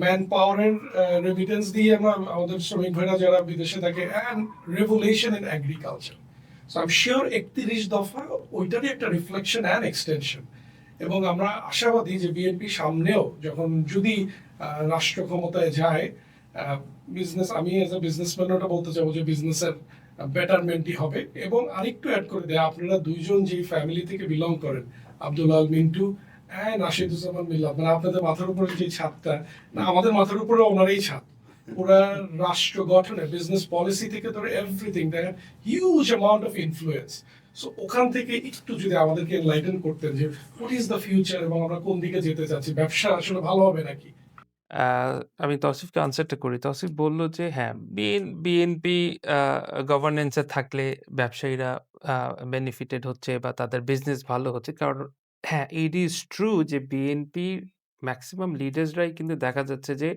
ম্যান পাওয়ারের রেমিটেন্স দিয়ে আমরা আমাদের শ্রমিক ভাইরা যারা বিদেশে থাকে, and revolution in agriculture. So I am sure 31 দফা ওইটারই একটা রিফ্লেকশন অ্যান্ড এক্সটেনশন। এবং আমরা আশাবাদী যে বিএনপি সামনেও যখন যদি রাষ্ট্র ক্ষমতায় যায়, বিজনেস, আমি এজ এ বিজনেসম্যান ওটা বলতে চাবো যে বিজনেসের বেটারমেন্টই হবে। এবং আরেকটু অ্যাড করে দেয়, আপনারা দুইজন যে ফ্যামিলি থেকে বিলং করেন, আব্দুল আল মিন্টু অ্যান্ড রাশিদুজ্জামান মিল্লাত, মানে আপনাদের মাথার উপরে যে ছাদটা, না আমাদের মাথার উপরে ওনারই ছাদ, পুরা রাষ্ট্র গঠনে বিজনেস পলিসি থেকে ধরে এভরিথিং, দেখেন huge amount of influence. So ওখান থেকে একটু যদি আমাদেরকে এনলাইটেন করতেন যে হোয়াট ইজ দ্য ফিউচার এবং আমরা কোন দিকে যেতে চাচ্ছি, ব্যবসা আসলে ভালো হবে নাকি? আমি তৌসিফকে আনসারটা করি। তৌসিফ বলল যে হ্যাঁ, বিএনপি গভর্নেন্সে থাকলে ব্যবসায়ীরা বেনিফিটেড হচ্ছে বা তাদের বিজনেস ভালো হচ্ছে। কারণ হ্যাঁ, ইট ইজ ট্রু যে বিএনপির ম্যাক্সিমাম লিডার্সরাই কিন্তু দেখা যাচ্ছে যে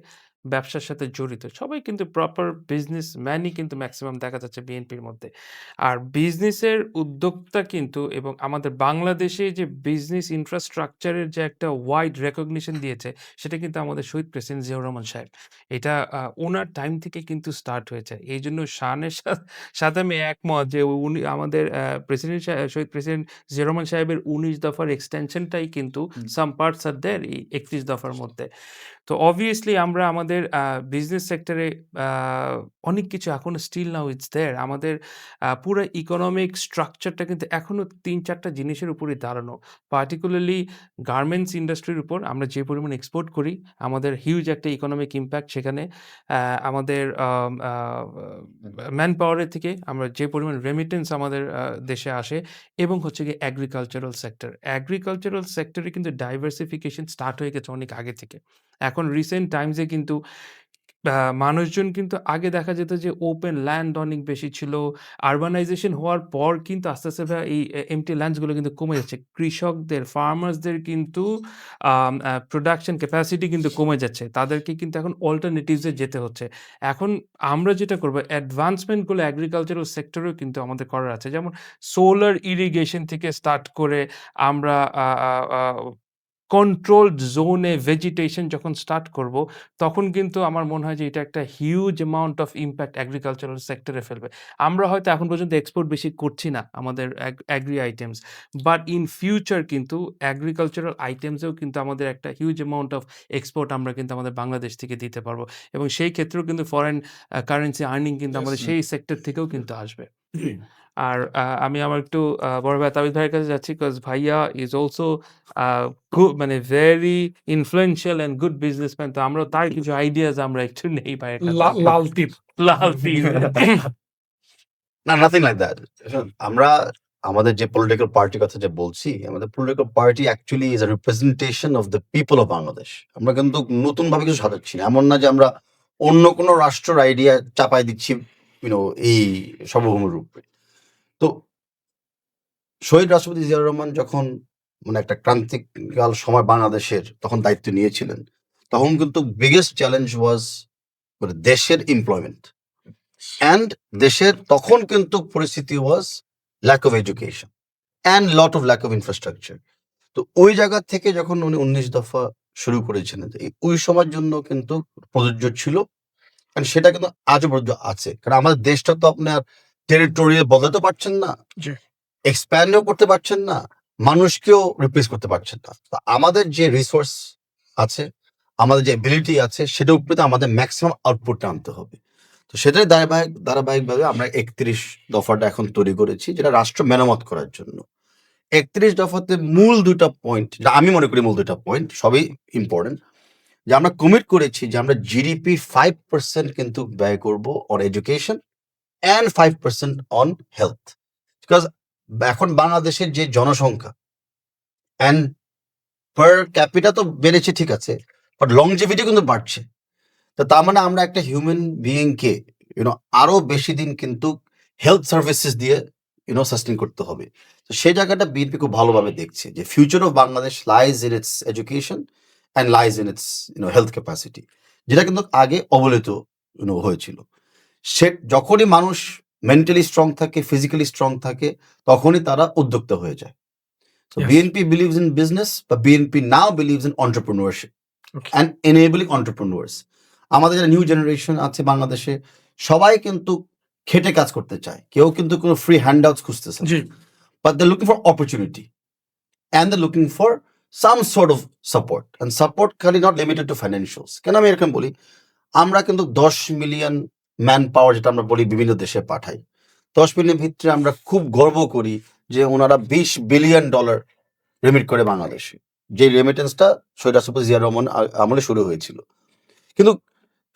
ব্যবসার সাথে জড়িত। সবাই কিন্তু প্রপার বিজনেসম্যানই কিন্তু ম্যাক্সিমাম দেখা যাচ্ছে বিএনপির মধ্যে। আর বিজনেসের উদ্যোক্তা কিন্তু, এবং আমাদের বাংলাদেশে যে বিজনেস ইনফ্রাস্ট্রাকচারের যে একটা ওয়াইড রেকগনিশন দিয়েছে, সেটা কিন্তু আমাদের শহীদ প্রেসিডেন্ট জিয়াউর রহমান সাহেব। এটা ওনার টাইম থেকে কিন্তু স্টার্ট হয়েছে। এইজন্য শানের সাথে আমি একমত যে উনি আমাদের শহীদ প্রেসিডেন্ট জিয়াউর রহমান সাহেবের 19 দফার এক্সটেনশনটাই কিন্তু সাম পার্টস আর দেয়ার এই 31 দফার মধ্যে। তো অবভিয়াসলি আমরা আমাদের বিজনেস সেক্টরে অনেক কিছু এখনো স্টিল নাও ইটস দেয়ার। আমাদের পুরা ইকোনমিক স্ট্রাকচারটা কিন্তু এখনো ৩-৪টা জিনিসের উপরেই দাঁড়ানো। পার্টিকুলারলি গার্মেন্টস ইন্ডাস্ট্রির উপর আমরা যে পরিমাণ এক্সপোর্ট করি, আমাদের হিউজ একটা ইকোনমিক ইমপ্যাক্ট সেখানে। আমাদের ম্যান পাওয়ারের থেকে আমরা যে পরিমাণ রেমিটেন্স আমাদের দেশে আসে, এবং হচ্ছে গিয়ে এগ্রিকালচারাল সেক্টর। এগ্রিকালচারাল সেক্টরে কিন্তু ডাইভার্সিফিকেশন স্টার্ট হয়ে গেছে অনেক আগে থেকে। এখন রিসেন্ট টাইমসে কিন্তু মানুষজন কিন্তু আগে দেখা যেত যে ওপেন ল্যান্ড অনেক বেশি ছিল। আরবানাইজেশন হওয়ার পর কিন্তু আস্তে, আস্তে এই এম্পটি ল্যান্ডসগুলো কিন্তু কমে যাচ্ছে। কৃষকদের, ফার্মার্সদের কিন্তু প্রোডাকশন ক্যাপাসিটি কিন্তু কমে যাচ্ছে। তাদেরকে কিন্তু এখন অল্টারনেটিভস এ যেতে হচ্ছে। এখন আমরা যেটা করব, অ্যাডভান্সমেন্টগুলো এগ্রিকালচারাল সেক্টরেও কিন্তু আমাদের করার আছে। যেমন সোলার ইরিগেশন থেকে স্টার্ট করে আমরা আ আ আ কন্ট্রোলড জোনে ভেজিটেশন যখন স্টার্ট করব, তখন কিন্তু আমার মনে হয় যে এটা একটা huge amount of impact agricultural সেক্টরে ফেলবে। আমরা হয়তো এখন পর্যন্ত এক্সপোর্ট বেশি করছি না আমাদের agri items. But in future কিন্তু এগ্রিকালচারাল আইটেমসেও কিন্তু আমাদের একটা হিউজ অ্যামাউন্ট অফ এক্সপোর্ট আমরা কিন্তু আমাদের বাংলাদেশ থেকে দিতে পারবো। এবং সেই ক্ষেত্রেও কিন্তু ফরেন কারেন্সি আর্নিং কিন্তু আমাদের সেই সেক্টর থেকেও কিন্তু আসবে। আর আমি আমার একটু বড় ভাই তাবিদ ভাইয়ের কাছে যাচ্ছি, বিকজ ভাইয়া ইজ অলসো মানে very influential and good businessman. তো আমরা তার কিছু আইডিয়াস আমরা একটু নেই ভাইয়ের কাছে। লাল টিপ। লাল তীর। না, নাথিং লাইক দ্যাট। আমরা আমাদের যে পলিটিক্যাল পার্টির কথা যে বলছি, আমাদের political party actually is a representation of the people of Bangladesh. আমরা কিন্তু নতুন ভাবে কিছু সাজাচ্ছি না। এমন না যে আমরা অন্য কোনো রাষ্ট্রের আইডিয়া চাপাই দিচ্ছি এই সার্বভৌমের উপরে। তো শহীদ রাষ্ট্রপতি জিয়াউর রহমান যখন মানে একটা ক্রান্তিকাল সময় বাংলাদেশের তখন দায়িত্ব নিয়েছিলেন, তখন কিন্তু বিগেস্ট চ্যালেঞ্জ ওয়াজ দেশের এমপ্লয়মেন্ট, অ্যান্ড দেশের তখন কিন্তু পরিস্থিতি was lack of education and lot of lack of infrastructure. তো ওই জায়গা থেকে যখন উনি 19 দফা শুরু করেছিলেন, ওই সময়ের জন্য কিন্তু প্রযোজ্য ছিল, কারণ সেটা কিন্তু আজও পর্যন্ত আছে। কারণ আমাদের দেশটা তো আপনার টেরিটোরিয়াল বদলাতে পারছেন না, জি। এক্সপ্যান্ডও করতে পারছেন না, মানুষকেও রিপ্লেস করতে পারছেন না। তো আমাদের যে রিসোর্স আছে, আমাদের যে এবিলিটি আছে, সেটার উপরে তো আমাদের ম্যাক্সিমাম আউটপুটটা আনতে হবে। তো তো সেটাই ধারাবাহিকভাবে আমরা ৩১ দফাটা এখন তৈরি করেছি, যেটা রাষ্ট্র মেরামত করার জন্য। ৩১ দফাতে মূল ২টা পয়েন্ট, যা আমি মনে করি মূল ২টা পয়েন্ট, সবই ইম্পর্টেন্ট, যে আমরা কমিট করেছি যে আমরা জিডিপি 5% কিন্তু ব্যয় করব on education and 5% on health. Because এখন বাংলাদেশের যে জনসংখ্যা অ্যান্ড পার ক্যাপিটা তো বেড়েছে, ঠিক আছে, বাট লংজিভিটি কিন্তু বাড়ছে। তো তার মানে আমরা একটা হিউম্যান বিইংকে আরো বেশি দিন কিন্তু হেলথ সার্ভিসেস দিয়ে সাস্টেন করতে হবে। তো সেই জায়গাটা বিএনপি খুব ভালোভাবে দেখছে যে future of Bangladesh lies in it's education and lies in it's health capacity, যেটা কিন্তু আগে অবহেলিত হয়েছিল। সে যখনই মানুষ মেন্টালি স্ট্রং থাকে, ফিজিক্যালি স্ট্রং থাকে, তখনই তারা উদ্যোক্তা হয়ে যায়। So Yes. BNP believes in business, but BNP now believes in entrepreneurship Okay. and enabling entrepreneurs. আমাদের যারা নিউ জেনারেশন আছে বাংলাদেশে, সবাই কিন্তু খেটে কাজ করতে চায়, কেউ কিন্তু কোনো ফ্রি হ্যান্ডআউটস খুঁজতেছে না। জি But they're looking for opportunity and they're looking for some sort of support, and support খালি not limited to financials. কেন আমি এরকম বলি, আমরা কিন্তু 10 মিলিয়ন ম্যান পাওয়ার যেটা আমরা বলি বিভিন্ন দেশে পাঠাই, 10 মিলিয়ন ভিতরে আমরা খুব গর্ব করি যে ওনারা $20 বিলিয়ন রেমিট করে বাংলাদেশে, যে রেমিটেন্সটা সৈয়দ জিয়া রহমান আমলে শুরু হয়েছিল। কিন্তু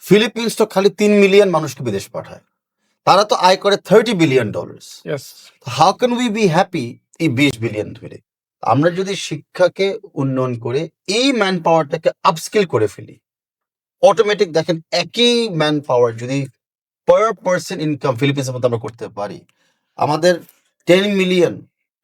ফিলিপিন্স তো খালি 3 মিলিয়ন মানুষকে বিদেশ পাঠায়, তারা তো আয় করে $30 billion. Yes how can we be happy এই 20 বিলিয়ন ধরে? আমরা যদি শিক্ষাকে উন্নয়ন করে এই ম্যান পাওয়ারটাকে আপস্কিল করে ফেলি, অটোমেটিক দেখেন একই ম্যান পাওয়ার যদি পার পার্সন ইনকাম ফিলিপিন্সের মধ্যে আমরা করতে পারি, আমাদের 10 million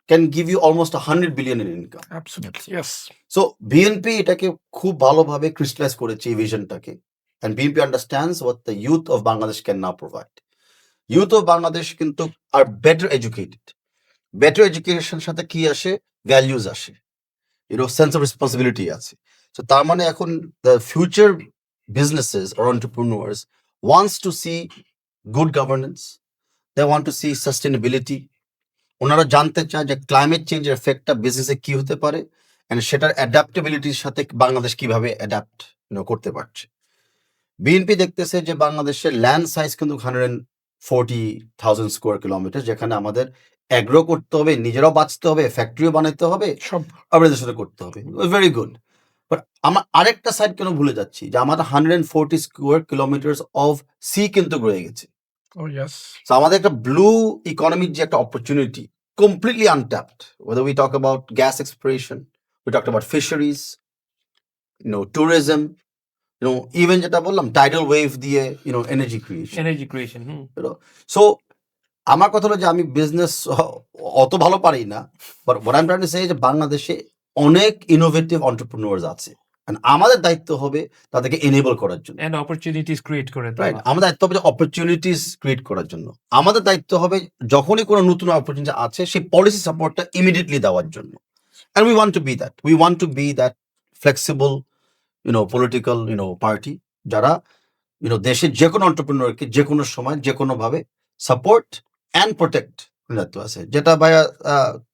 can give you almost 100 billion in income. Absolutely yes so BNP এটাকে খুব ভালোভাবে ক্রিস্টালাইজ করেছে এই ভিশনটাকে, and BNP understands what the youth of Bangladesh can now provide. Youth of Bangladesh কিন্তু আর বেটার এডুকেটেড। বেটার এডুকেশনের সাথে কি আসে? ভ্যালিউজ আসে, সেন্স অফ রেসপন্সিবিলিটি আছে। তো তার মানে এখন the future businesses or entrepreneurs wants to see good governance, they want to see sustainability. ওনারা জানতে চায় যে ক্লাইমেট চেঞ্জের এফেক্টটা বিজনেসে কি হতে পারে, অ্যান্ড সেটার অ্যাডাপ্টেবিলিটির সাথে বাংলাদেশ কিভাবে অ্যাডাপ্ট করতে পারছে। বিএনপি দেখতেছে যে বাংলাদেশের ল্যান্ড সাইজ কিন্তু 140,000 স্কোয়ার কিলোমিটার, যেখানে আমাদের অ্যাগ্রো করতে হবে, নিজেরাও বাঁচতে হবে, ফ্যাক্টরিও বানাতে হবে, সব আমাদের সাথে করতে হবে, ভেরি গুড। বাট আমরা আরেকটা সাইড কেন ভুলে যাচ্ছি, যে আমাদের 140 স্কোয়ার কিলোমিটার অফ সি কিন্তু রয়ে গেছে। ও ইয়েস So আমাদের একটা ব্লু ইকোনমিক যে একটা opportunity, completely untapped, whether we talk about gas exploration, we talked about fisheries, tourism, even যেটা বললাম tidal wave দিয়ে energy creation. Energy creation So আমার কথা হলো যে আমি বিজনেস অত ভালো পারি না, but what I'm trying to say যে বাংলাদেশে অনেক ইনোভেটিভ এন্টারপ্রেনিউয়ার্স আছে, and আমাদের দায়িত্ব হবে তাদেরকে এনেবল করার জন্য। এন্ড অপরচুনিটিস ক্রিয়েট করে রাইট, দেওয়া। আমাদের দায়িত্ব হবে অপরচুনিটিস ক্রিয়েট করার জন্য। আমাদের দায়িত্ব হবে যখনই কোনো নতুন অপরচুনিটি আছে সেই পলিসি সাপোর্টটা ইমিডিয়েটলি দেওয়ার জন্য। And we want to be that, we want to be that flexible political party, যারা দেশের যে কোনো এন্টারপ্রেনিউরকে যে কোনো সময় যে কোনো ভাবে সাপোর্ট অ্যান্ড প্রোটেক্ট দায়িত্ব আছে। যেটা ভাইয়া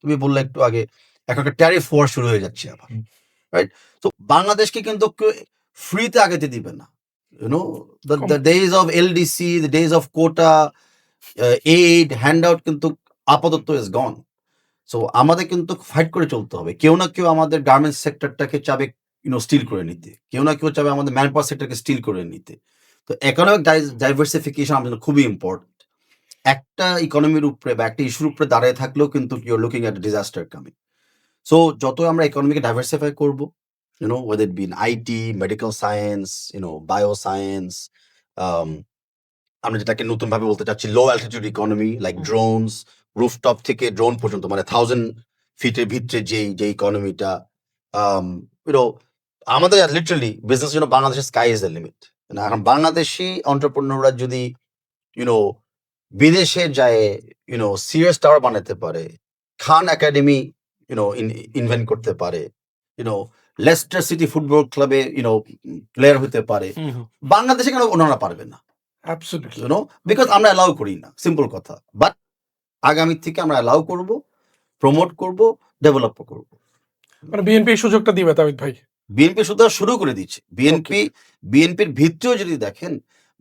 তুমি বললে একটু আগে, এখন একটা ট্যারিফ ওয়ার শুরু হয়ে যাচ্ছে আবার, রাইট? তো বাংলাদেশকে কিন্তু ফ্রিতে আগাতে দিবে না। The days of LDC, the days of quota, aid, handout কিন্তু আপাতত is gone. So আমাদের কিন্তু ফাইট করে চলতে হবে। কেউ না কেউ আমাদের গার্মেন্টস সেক্টরটাকে চাবে স্টিল করে নিতে, কেউ না কেউ চাবে আমাদের ম্যান পাওয়ার সেক্টরকে স্টিল করে নিতে। তো ইকোনমিক ডাইভার্সিফিকেশন আমাদের জন্য খুবই ইম্পর্টেন্ট। একটা ইকোনমির উপরে বা একটা ইস্যুর উপরে দাঁড়িয়ে থাকলেও কিন্তু you are looking at disaster coming. So যত আমরা ইকোনমিকে ডাইভার্সিফাই করবো, whether it be in IT, medical science, bioscience, আমরা যেটাকে নতুন ভাবে বলতে চাচ্ছি low altitude economy, like drones, rooftop থেকে ড্রোন পর্যন্ত, মানে 1000 ফিটের ভিতরে যে ইকোনমিটা, আমাদের লিটারালি বিজনেস জন্য বাংলাদেশের স্কাই ইজ দ্য লিমিট। এখন বাংলাদেশি এন্টারপ্রেনিউররা যদি বিদেশে যায় সিরিয়াস টাওয়ার বানাতে পারে, খান একাডেমি ইনভেন্ট করতে পারে, লেস্টার সিটি ফুটবল ক্লাবে প্লেয়ার হতে পারে, বাংলাদেশে কেন ওনারা পারবে না? অ্যাবসলিউটলি বিকজ আমরা অ্যালাউ করি না, সিম্পল কথা। বাট আগামী থেকে আমরা অ্যালাউ করব, প্রমোট করব, ডেভেলপ করব। মানে বিএনপি এই সুযোগটা দিবে তাবিদ ভাই। বিএনপি শুধু শুরু করে দিচ্ছে। বিএনপির ভিত্তিও যদি দেখেন,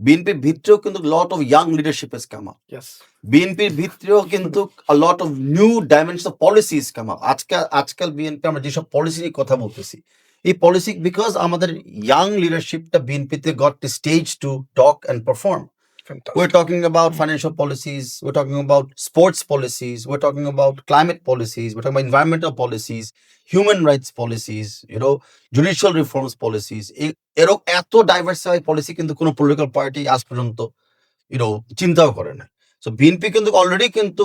বিএনপির ভিতরেও কিন্তু lot of young leadership has come up. Yes. বিএনপির ভিতরেও কিন্তু lot of new dimension of policies come up. আজকাল বিএনপি আমরা যেসব পলিসি নিয়ে কথা বলতেছি, এই পলিসি বিকজ আমাদের ইয়াং লিডারশিপটা বিএনপিতে got the stage to talk and perform. Fantastic. We're talking about financial policies, we're talking about sports policies, we're talking about climate policies, we're talking about environmental policies, human rights policies, judicial reforms policies. এরকম এত diversify policy কিন্তু কোনো political party আজ পর্যন্ত চিন্তাও করে না। So BNP কিন্তু অলরেডি কিন্তু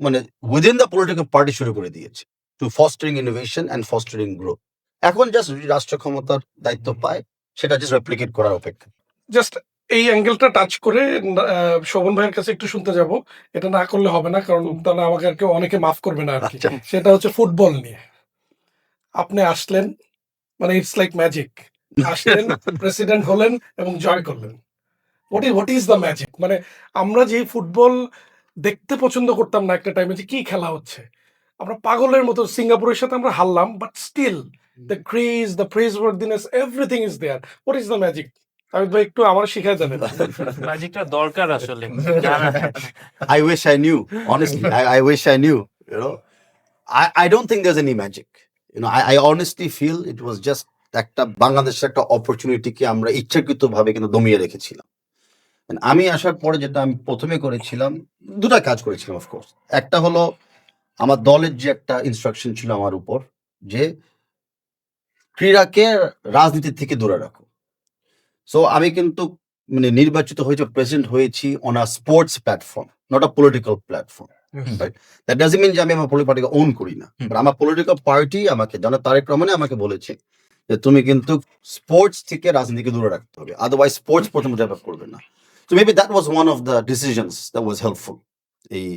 মানে উইদিন দ্য পলিটিক্যাল পার্টি শুরু করে দিয়েছে to fostering innovation and fostering growth. এখন জাস্ট রাষ্ট্র ক্ষমতার দায়িত্ব পায়, সেটা জাস্ট রেপ্লিকেট করার অপেক্ষা। জাস্ট এই অ্যাঙ্গেলটা টাচ করে শোভন ভাইয়ের কাছে একটু শুনতে যাব। এটা না করলে হবে না, কারণ তাহলে আমাকে আর কেউ অনেকে মাফ করবে না আর কি। আচ্ছা। সেটা হচ্ছে ফুটবল নিয়ে। আপনি আসলেন, মানে ইটস লাইক ম্যাজিক। আসলেন, প্রেসিডেন্ট হলেন এবং জয় করলেন। What is the magic? মানে আমরা যে ফুটবল দেখতে পছন্দ করতাম না একটা টাইমে, যে কি খেলা হচ্ছে, আমরা পাগলের মতো সিঙ্গাপুরের সাথে আমরা হারলাম, but still the craze, the praise worthiness, everything is there. What is the magic? Abid ভাই একটু আমার শিখাই দেন। ম্যাজিকটা দরকার আসলে। I wish I knew, honestly. I wish I knew, I don't think there's any magic. I honestly feel it was just একটা বাংলাদেশের একটা অপরচুনিটিকে আমরা ইচ্ছাকৃতভাবে কিন্তু দমিয়ে রেখেছিলাম। আমি আসার পরে যেটা আমি প্রথমে করেছিলাম, দুটা কাজ করেছিলাম অফকোর্স। একটা হলো আমার দলের যে একটা ইনস্ট্রাকশন ছিল আমার উপর, যে ক্রীড়াকে রাজনীতির থেকে দূরে রাখো। সো আমি কিন্তু মানে নির্বাচিত হয়েছে, প্রেসিডেন্ট হয়েছি on a sports platform, not a political platform. That doesn't mean যে আমি আমার পলিটিক্যাল পার্টিকে ওন করি না, বাট আমার পলিটিক্যাল পার্টি আমাকে জনাব তারেক রহমান আমাকে বলেছে যে তুমি কিন্তু স্পোর্টস থেকে রাজনীতিকে দূরে রাখতে হবে, আদারওয়াইজ স্পোর্টস প্রথমে ডেভেলপ করবে না। So maybe that was one of the decisions that was helpful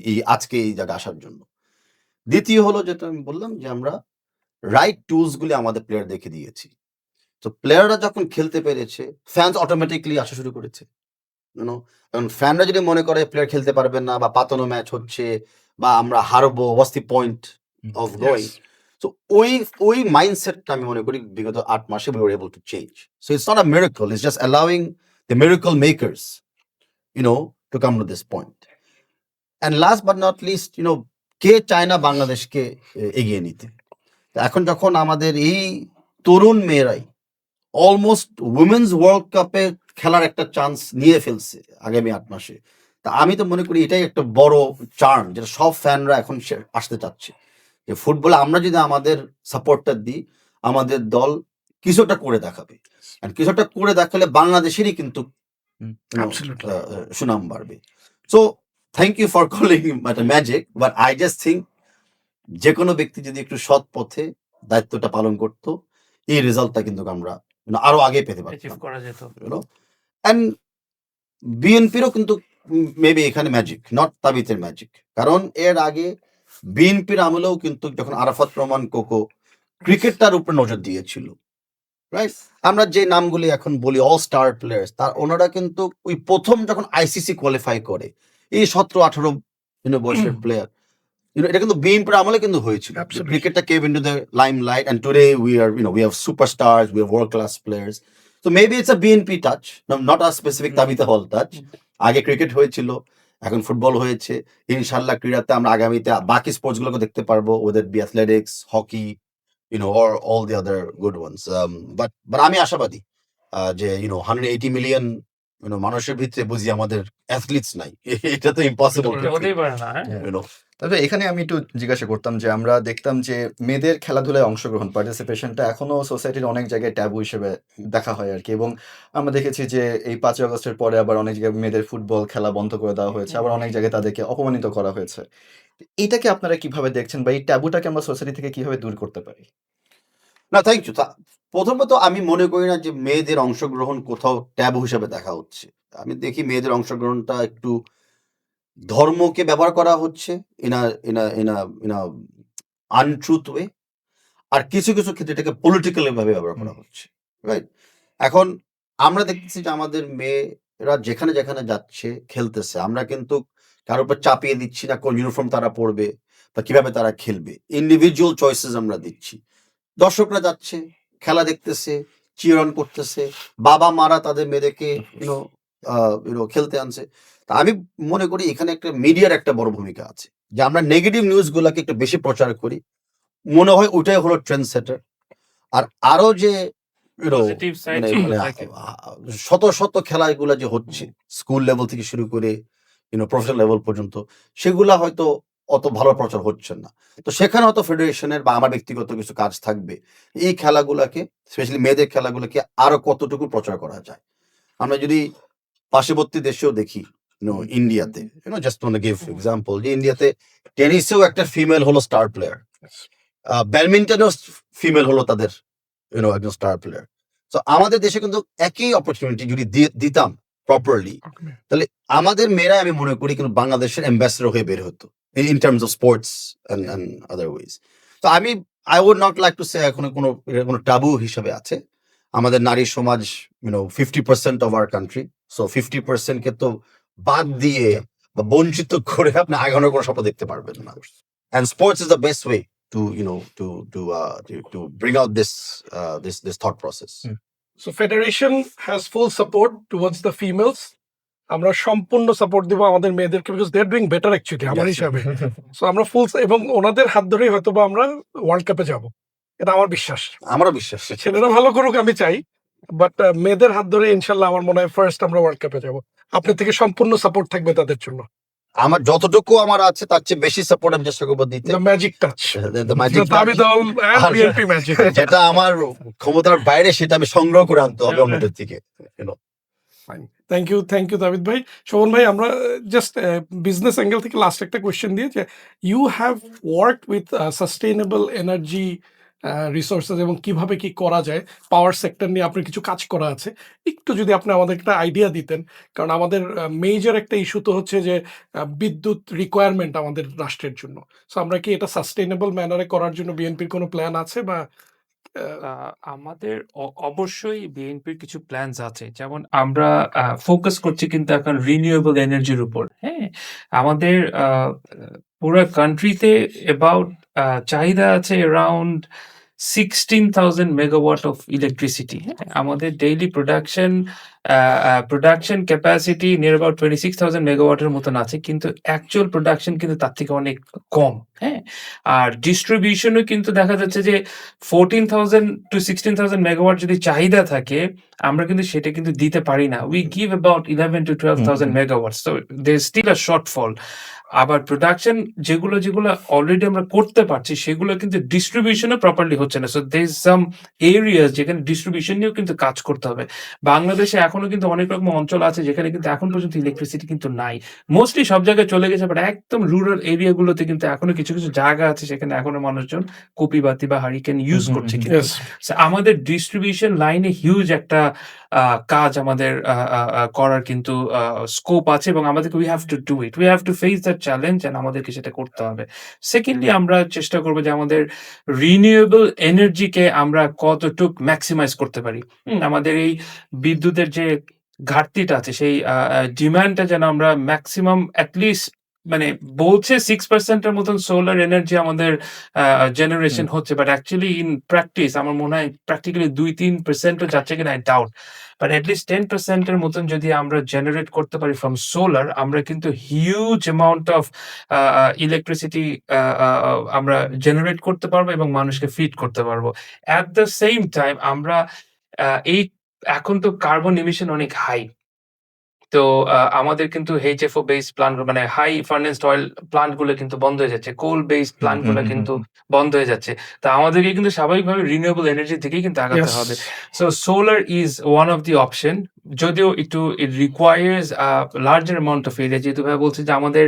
এই আজকে এই জায়গায় আসার জন্য। দ্বিতীয় হলো যেটা আমি বললাম যে আমরা রাইট টুলস গুলি আমাদের প্লেয়ার দেখে দিয়েছি। তো প্লেয়াররা যখন খেলতে পেরেছে, ফ্যান্স অটোমেটিকলি আসা শুরু করেছে। কারণ ফ্যানরা যদি মনে করে প্লেয়ার খেলতে পারবেন না বা পাতানো ম্যাচ হচ্ছে বা আমরা হারবো, what's the point of going. So ওই মাইন্ডসেটটা আমি মনে করি বিগত 8 মাসে we were able to change. So it's not a miracle, it's just allowing the miracle makers to come to this point. And last but not least, কে চায় না বাংলাদেশকে এগিয়ে নিতে? এখন যখন আমাদের এই তরুণ মেয়েরাই অলমোস্ট উইমেন্স ওয়ার্ল্ড কাপে খেলার একটা চান্স নিয়ে ফেলছে আগামী 8 মাসে, তা আমি তো মনে করি এটাই একটা বড় চার্ম, যেটা সব ফ্যানরা এখন আসতে চাচ্ছে, যে ফুটবলে আমরা যদি আমাদের সাপোর্টটা দিই, আমাদের দল কিছুটা করে দেখাবে, আর কিছুটা করে দেখালে বাংলাদেশেরই কিন্তু সুনাম বাড়বে। So thank you for calling it magic, but I just think যে কোনো ব্যক্তি যদি একটু সৎ পথে দায়িত্বটা পালন করতো, এই রেজাল্টটা কিন্তু আমরা আরো আগে পেতে অ্যাচিভ পারতাম। করা যেত। অ্যান্ড বিএনপিরও কিন্তু মেবি এখানে ম্যাজিক, নট তাবিতের ম্যাজিক। কারণ এর আগে বিএনপির আমলেও কিন্তু যখন আরাফাত রহমান কোকো ক্রিকেটটার উপর নজর দিয়েছিল, রাইট? আমরা যে নামগুলি এখন বলি অল স্টার প্লেয়ার্স, তার ওনারা কিন্তু ওই প্রথম যখন আইসিসি কোয়ালিফাই করে, এই 17-18 বয়সের প্লেয়ার, এটা কিন্তু বিএনপির আমলে কিন্তু হয়েছিল। Absolutely. ক্রিকেটটা came into the limelight, and today we are we have superstars, we have world class players. So maybe it's a BNP touch, not a specific Tabitha Hall touch. আগে ক্রিকেট হয়েছিল, এখন ফুটবল হয়েছে। ইনশাআল্লাহ ক্রীড়াতে আমরা আগামীতে বাকি sports গুলোকে দেখতে পারবো, whether it be athletics, hockey, or all the other good ones. But আমি আশাবাদী যে 180 মিলিয়ন মানুষের ভিতরে বুঝি আমাদের অ্যাথলিটস নাই, এটা তো ইম্পসিবল। হতেই পারে না। তবে এখানে আমি একটু জিজ্ঞাসা করতাম যে আমরা দেখতাম যে মেয়েদের খেলাধুলায় অংশগ্রহণ, পার্টিসিপেশনটা এখনো সোসাইটির অনেক জায়গায় ট্যাবু হিসেবে দেখা হয় আর কি। এবং আমরা দেখেছি যে এই 5 আগস্টের পরে আবার অনেক জায়গায় মেয়েদের ফুটবল খেলা বন্ধ করে দেওয়া হয়েছে, আবার অনেক জায়গায় তাদেরকে অপমানিত করা হয়েছে। এটাকে আপনারা কিভাবে দেখছেন, বা এই ট্যাবুটাকে আমরা সোসাইটি থেকে কিভাবে দূর করতে পারি? না, থ্যাংক ইউ। প্রথমত আমি মনে করি না যে মেয়েদের অংশগ্রহণ কোথাও ট্যাবু হিসেবে দেখা হচ্ছে। আমি দেখি মেয়েদের অংশগ্রহণটা একটু ধর্মকে ব্যবহার করা হচ্ছে ইন আ আনট্রুথ ওয়ে, আর কিছু কিছু ক্ষেত্রে এটাকে পলিটিক্যালি ভাবে ব্যবহার করা হচ্ছে, রাইট? এখন আমরা দেখতেছি যে আমাদের মেয়েরা যেখানে যেখানে যাচ্ছে খেলতেছে, আমরা কিন্তু কারোর উপর চাপিয়ে দিচ্ছি না কোন ইউনিফর্ম তারা পরবে বা কিভাবে তারা খেলবে। ইন্ডিভিজুয়াল চয়েসেস আমরা দিচ্ছি। দর্শকরা যাচ্ছে, খেলা দেখতেছে, চিয়র অন করতেছে, বাবা মারা তাদের মেয়েদেরকে খেলতে আনছে। তা আমি মনে করি এখানে একটা মিডিয়ার একটা বড় ভূমিকা আছে। যে আমরা নেগেটিভ নিউজ গুলাকে একটু বেশি প্রচার করি। মনে হয় ওটাই হলো ট্রেন্ড সেটার। আর আরো যে পজিটিভ সাইড মানে যেগুলো মানে থাকে। শত শত খেলাগুলা যে হচ্ছে স্কুল লেভেল থেকে শুরু করে প্রফেশনাল লেভেল পর্যন্ত, সেগুলা হয়তো অত ভালো প্রচার হচ্ছে না। তো সেখানে হয়তো ফেডারেশনের বা আমার ব্যক্তিগত কিছু কাজ থাকবে। এই খেলাগুলাকে, স্পেশালি মেয়েদের খেলাগুলোকে আরো কতটুকু প্রচার করা যায়। আমরা যদি পার্শ্ববর্তী দেশেও দেখি, ইন্ডিয়াতে, just want to give example, যে ইন্ডিয়াতে টেনিসেও একটা ফিমেল হলো স্টার প্লেয়ার, ব্যাডমিন্টনেও ফিমেল হলো তাদের একজন স্টার প্লেয়ার। তো আমাদের দেশে কিন্তু একই অপরচুনিটি যদি দিতাম প্রপারলি, তাহলে আমাদের মেয়েরা আমি মনে করি কিন্তু বাংলাদেশের অ্যাম্বাসেডর হয়ে বের হতো in terms of sports and other ways. তো I would not like to say এখন কোনো টাবু হিসাবে আছে আমাদের নারী সমাজ, 50% অফ আওয়ার কান্ট্রি। সো 50% কে তো বাদ দিয়ে বা বঞ্চিত করে আপনি আগানোর কোনো স্বপ্ন দেখতে পারবেন না। And sports is the best way to bring out this thought process. So federation has full support towards the females. আমরা সম্পূর্ণ সাপোর্ট দিব আমাদের মেয়েদেরকে, because they are doing better actually আমার Yes. হিসাবে। সো আমরা ফুল, এবং ওনাদের হাত ধরেই হয়তো বা আমরা ওয়ার্ল্ড কাপে যাব, এটা আমার বিশ্বাস। আমারও বিশ্বাস। ছেলেরা ভালো করুক আমি চাই, বাট মেয়েদের হাত ধরে ইনশাল্লাহ আমার মনে হয় ফার্স্ট আমরা ওয়ার্ল্ড কাপে যাব। আপনার থেকে সম্পূর্ণ সাপোর্ট থাকবে তাদের জন্য। আমার যতটুকু আমার আছে তার চেয়ে বেশি সাপোর্ট আমি চেষ্টা করবো দিতে। The magic touch, The magic touch. দাবি দল এন্ড আর বিএনপি ম্যাজিক। যেটা আমার ক্ষমতার বাইরে সেটা আমি সংগ্রহ করে আনতে হবে অন্যদের থেকে। থ্যাংক ইউ দাবিদ ভাই। শোভন ভাই, আমরা জাস্ট বিজনেস অ্যাঙ্গেল থেকে লাস্ট একটা কোয়েশ্চেন দিয়ে, যে you have work with sustainable energy resources এবং কিভাবে কি করা যায়, পাওয়ার সেক্টর নিয়ে আপনার কিছু কাজ করা আছে, একটু যদি আপনি আমাদের একটা আইডিয়া দিতেন। কারণ আমাদের মেজর একটা ইস্যু তো হচ্ছে যে বিদ্যুৎ রিকোয়ারমেন্ট আমাদের রাষ্ট্রের জন্য। সো আমরা কি এটা সাস্টেইনেবল ম্যানারে করার জন্য বিএনপির কোনো প্ল্যান আছে, বা আমাদের অবশ্যই বিএনপির কিছু প্ল্যানস আছে। যেমন আমরা ফোকাস করছি কিন্তু এখন রিনিউয়েবল এনার্জির উপর। হ্যাঁ? আমাদের পুরা কান্ট্রিতে অ্যাবাউট চাহিদা আছে অ্যারাউন্ড 16,000 মেগাওয়াট অফ ইলেকট্রিসিটি। হ্যাঁ? আমাদের daily production capacity near about 26,000 মেগাওয়াটের মতন আছে। কিন্তু অ্যাকচুয়াল প্রোডাকশন কিন্তু তার থেকে অনেক কম। হ্যাঁ? আর ডিস্ট্রিবিউশনও কিন্তু দেখা যাচ্ছে যে 14,000 to 16,000 মেগাওয়াট যদি চাহিদা থাকে, আমরা কিন্তু সেটা কিন্তু দিতে পারি না। We give about 11 to 12,000 megawatts. So there's still a shortfall. আবার প্রোডাকশন যেগুলো অলরেডি আমরা করতে পারছি, সেগুলো কিন্তু ডিস্ট্রিবিউশনও প্রপারলি হচ্ছে না। সো there's some areas যেখানে ডিস্ট্রিবিউশন নিয়েও কিন্তু কাজ করতে হবে। বাংলাদেশে এখনো কিন্তু অনেক রকম অঞ্চল আছে যেখানে কিন্তু এখন পর্যন্ত ইলেকট্রিসিটি কিন্তু নাই। মোস্টলি সব জায়গায় চলে গেছে, বাট একদম রুরাল এরিয়াগুলোতে কিন্তু এখনো কিছু জায়গা আছে সেখানে এখনো মানুষজন কপিবাতি বা হারিকেন ইউজ করছে কিন্তু। Yes. So আমাদের ডিস্ট্রিবিউশন লাইনে হিউজ একটা কাজ আমাদের করার কিন্তু স্কোপ আছে, এবং আমাদেরকে we have to do it, we have to face that challenge, and আমাদেরকে সেটা করতে হবে। সেকেন্ডলি, আমরা চেষ্টা করবো যে আমাদের রিনিউয়েবল এনার্জিকে আমরা কতটুক ম্যাক্সিমাইজ করতে পারি। আমাদের এই বিদ্যুতের যে ঘাটতিটা আছে, সেই ডিমান্ডটা যেন আমরা ম্যাক্সিমাম অ্যাটলিস্ট, মানে বলছে 6% এর মতন সোলার এনার্জি আমাদের জেনারেশন হচ্ছে, বাট অ্যাকচুয়ালি ইন প্র্যাকটিস আমার মনে হয় প্র্যাকটিক্যালি 2-3% যাচ্ছে কিনা আই ডাউট। বাট অ্যাটলিস্ট 10% এর মতন যদি আমরা জেনারেট করতে পারি ফ্রম সোলার, আমরা কিন্তু হিউজ অ্যামাউন্ট অফ ইলেকট্রিসিটি আমরা জেনারেট করতে পারবো এবং মানুষকে ফিড করতে পারবো। অ্যাট দ্য সেম টাইম আমরা এই এখন তো কার্বন ইমিশন অনেক হাই। তো আমাদের কিন্তু HFO বেসড প্লান্ট, মানে হাই ফার্নেসড অয়েল প্লান্ট গুলো কিন্তু বন্ধ হয়ে যাচ্ছে। কোল বেসড প্লান্ট গুলো কিন্তু বন্ধ হয়ে যাচ্ছে। তো আমাদেরকে কিন্তু স্বাভাবিকভাবে রিনিউয়েবল এনার্জির দিকেই কিন্তু আগাতে হবে। So solar is one of the option, যদিও একটু it requires larger amount of area. যেহেতু ভাই বলছি যে আমাদের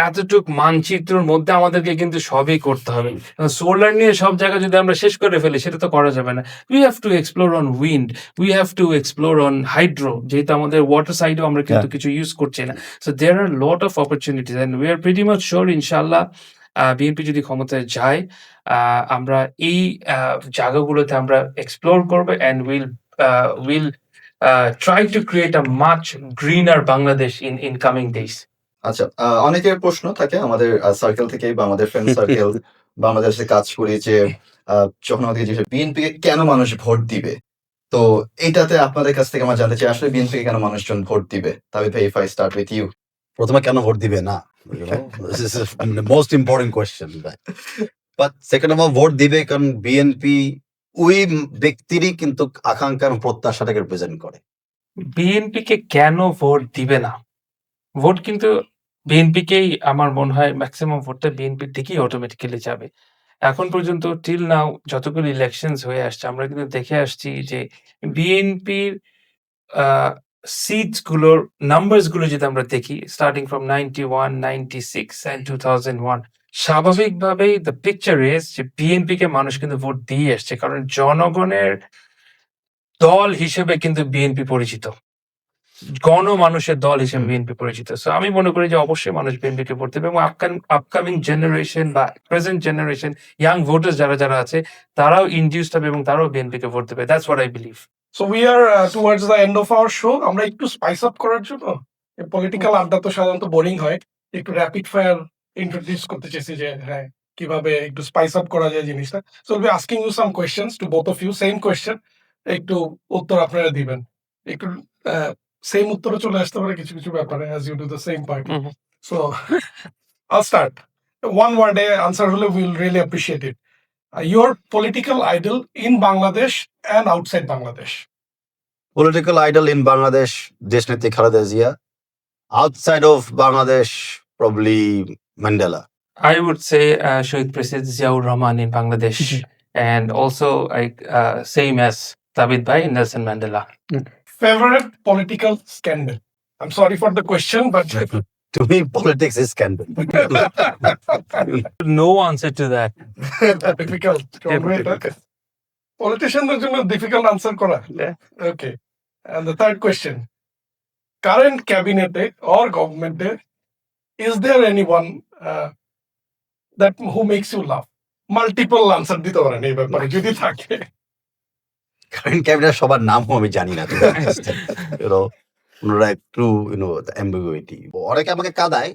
এতটুক মানচিত্রের মধ্যে আমাদেরকে কিন্তু সবই করতে হবে। সোলার নিয়ে সব জায়গা যদি আমরা শেষ করে ফেলি, সেটা তো করা যাবে না। We have to explore on wind, we have to explore on hydro, যেহেতু আমাদের ওয়াটার সাইডেও আমরা কিন্তু কিছু ইউজ করছি না। So there are lot of opportunities, and we are pretty much sure ইনশাআল্লাহ বিএনপি যদি ক্ষমতায় যায়, আমরা এই জায়গাগুলোতে আমরা এক্সপ্লোর করবো, and will try to create a much greener Bangladesh in coming days. আচ্ছা, অনেকের প্রশ্ন থাকে আমাদের সার্কেল থেকে বা আমাদের ফ্রেন্ড সার্কেল বা আমাদের সাথে কাজ করি, যে যখন আমাদের বিএনপি কে কেন মানুষ ভোট দিবে, তো এইটাতে আপনাদের কাছ থেকে আমরা জানতে চাই আসলে বিএনপিকে কেন মানুষজন ভোট দিবে? তাবিদ ভাই, if I start with you. প্রথমে কেন ভোট দিবে না? This is the most important question. But second of all, vote দিবে কারণ বিএনপি ওই ব্যক্তিরই কিন্তু আকাঙ্ক্ষা এবং প্রত্যাশাটাকে রিপ্রেজেন্ট করে। বিএনপিকে কেন ভোট দিবে না? ভোট কিন্তু বিএনপিকেই আমার মনে হয় ম্যাক্সিমাম ভোটটা বিএনপির দিকেই অটোমেটিক্যালি যাবে। এখন পর্যন্ত টিল নাও যতগুলো ইলেকশনস হয়ে আসছে আমরা কিন্তু দেখে আসছি যে বিএনপির সিটস গুলোর নাম্বারস গুলো যদি আমরা দেখি স্টার্টিং ফ্রম 91, 96 and 2001 স্বাভাবিকভাবেই দ্য পিকচার ইজ যে বিএনপিকে মানুষ কিন্তু ভোট দিয়ে আসছে কারণ জনগণের দল হিসেবে কিন্তু বিএনপি পরিচিত। গণমানুষের দল হিসেবে বিএনপি পরিচিত। সো আমি মনে করি যে অবশ্যই মানুষ বিএনপিকে ভোট দেবে এবং আপকামিং জেনারেশন বা প্রেজেন্ট জেনারেশন ইয়াং ভোটার্স যারা আছে তারাও ইনডিউসড হবে এবং তারাও বিএনপিকে ভোট দেবে। That's what I believe. So we are towards the end of our show. আমরা একটু স্পাইস আপ করার জন্য পলিটিক্যাল আড্ডা তো সাধারণত বোরিং হয়, একটু র্যাপিড ফায়ার ইন্ট্রোডিউস করতে চেয়েছি যে হ্যাঁ কিভাবে একটু স্পাইস আপ করা যায় জিনিসটা। So will be asking you some questions to both of you, same question, একটু উত্তর আপনারা দিবেন। একটু সেম উত্তরে চলে আসতে পারে কিছু কিছু ব্যাপারে, as you do the same party. So all start. One ওয়ার্ডে আনসার হলে will really appreciate it. Your political idol in Bangladesh and outside Bangladesh. Political idol in Bangladesh, Deshneti Khaleda Zia. Outside of Bangladesh, probably Mandela. I would say Shahid President Ziaur Rahman in Bangladesh and also same as Tabit Bhai, Nelson Mandela. Favorite political scandal? I'm sorry for the question, but To me, politics is scandal. No answer to that. difficult. Politicianদের জন্য difficult answer করা। Yeah. Okay. And the third question. Current cabinet or government, is there anyone that who makes you laugh? Multiple answer দিতে পারেন এই ব্যাপারে যদি থাকে। Current cabinet সবার নামও আমি জানি না, to be honest. You know, ওনারা একটু, you know, the ambiguity. অনেকে আমাকে কাঁদায়,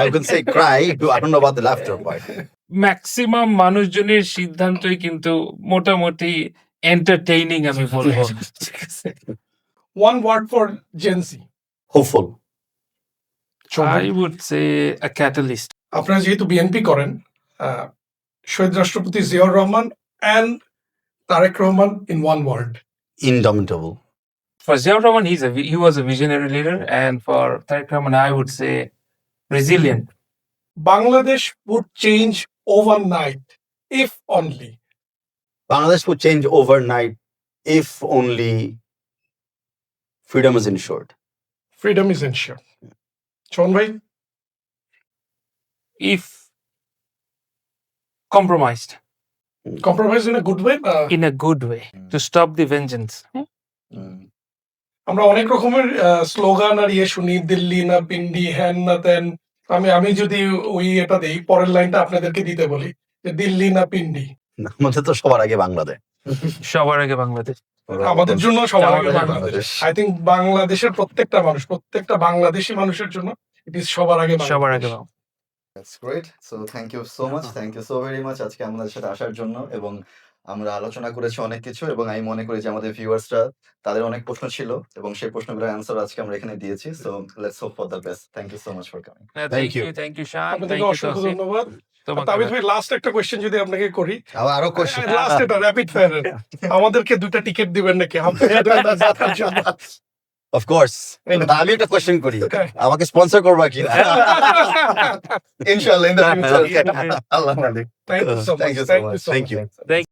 I can say cry, I don't know about the laughter part. Maximum মানুষজনের সিদ্ধান্তই কিন্তু মোটামুটি এন্টারটেইনিং আমি বলবো। One word for Gen Z. Hopeful. I would say a catalyst. আপনারা যেহেতু বিএনপি করেন, শহীদ রাষ্ট্রপতি Ziaur Rahman and Tarique Rahman in one word. Indomitable. For Ziaur Rahman, he was a visionary leader, and for Tariq Rahman, I would say resilient. Bangladesh would change overnight if only. Bangladesh would change overnight if only freedom is ensured. Freedom is ensured. Sean bhai? If compromised Compromise in a good way? in a good way to stop the vengeance. আমরা অনেক রকমের slogan আর ইয়ে শুনি, দিল্লি না পিন্ডি, হ্যান না তেন। আমি যদি ওই এটা দেই, পরের লাইনটা আপনাদেরকে দিতে বলি যে দিল্লি না পিন্ডি। আমাদের তো সবার আগে বাংলাদেশ। সবার আগে বাংলাদেশ। আমাদের জন্য সবার আগে সবার আগে বাংলাদেশ। আই থিঙ্ক বাংলাদেশের প্রত্যেকটা মানুষ, প্রত্যেকটা বাংলাদেশি মানুষের জন্য ইট ইজ সবার আগে সবার বাংলাদেশ। আগে That's great. So thank you so much. Thank you so very much আজকে আমাদের সাথে আসার জন্য, এবং আমরা আলোচনা করেছি অনেক কিছু, এবং আমি মনে করি যে আমাদের ভিউয়ার্সরা তাদের অনেক প্রশ্ন ছিল এবং সেই প্রশ্নগুলোর অ্যান্সার আজকে আমরা এখানে দিয়েছি। So let's hope for the best. Thank you so much for coming. Thank you, Sean. আপনাদেরকে Thank you, অসংখ্য Tausif. ধন্যবাদ। তোমাকে তাবিদ ভাই, লাস্ট একটা কোয়েশ্চেন যদি আপনাকে করি, আরো কোশ্চেন। লাস্ট এটা র্যাপিড ফায়ার, আমাদেরকে 2টা টিকিট দিবেন নাকি যাত্রার জন্য? Of course. আমি একটা কোশ্চেন করি, আমাকে স্পন্সর করবা কি? Inshallah in the future. Allah Malik. Thank you so much. Thank you so much. Thank you. Thank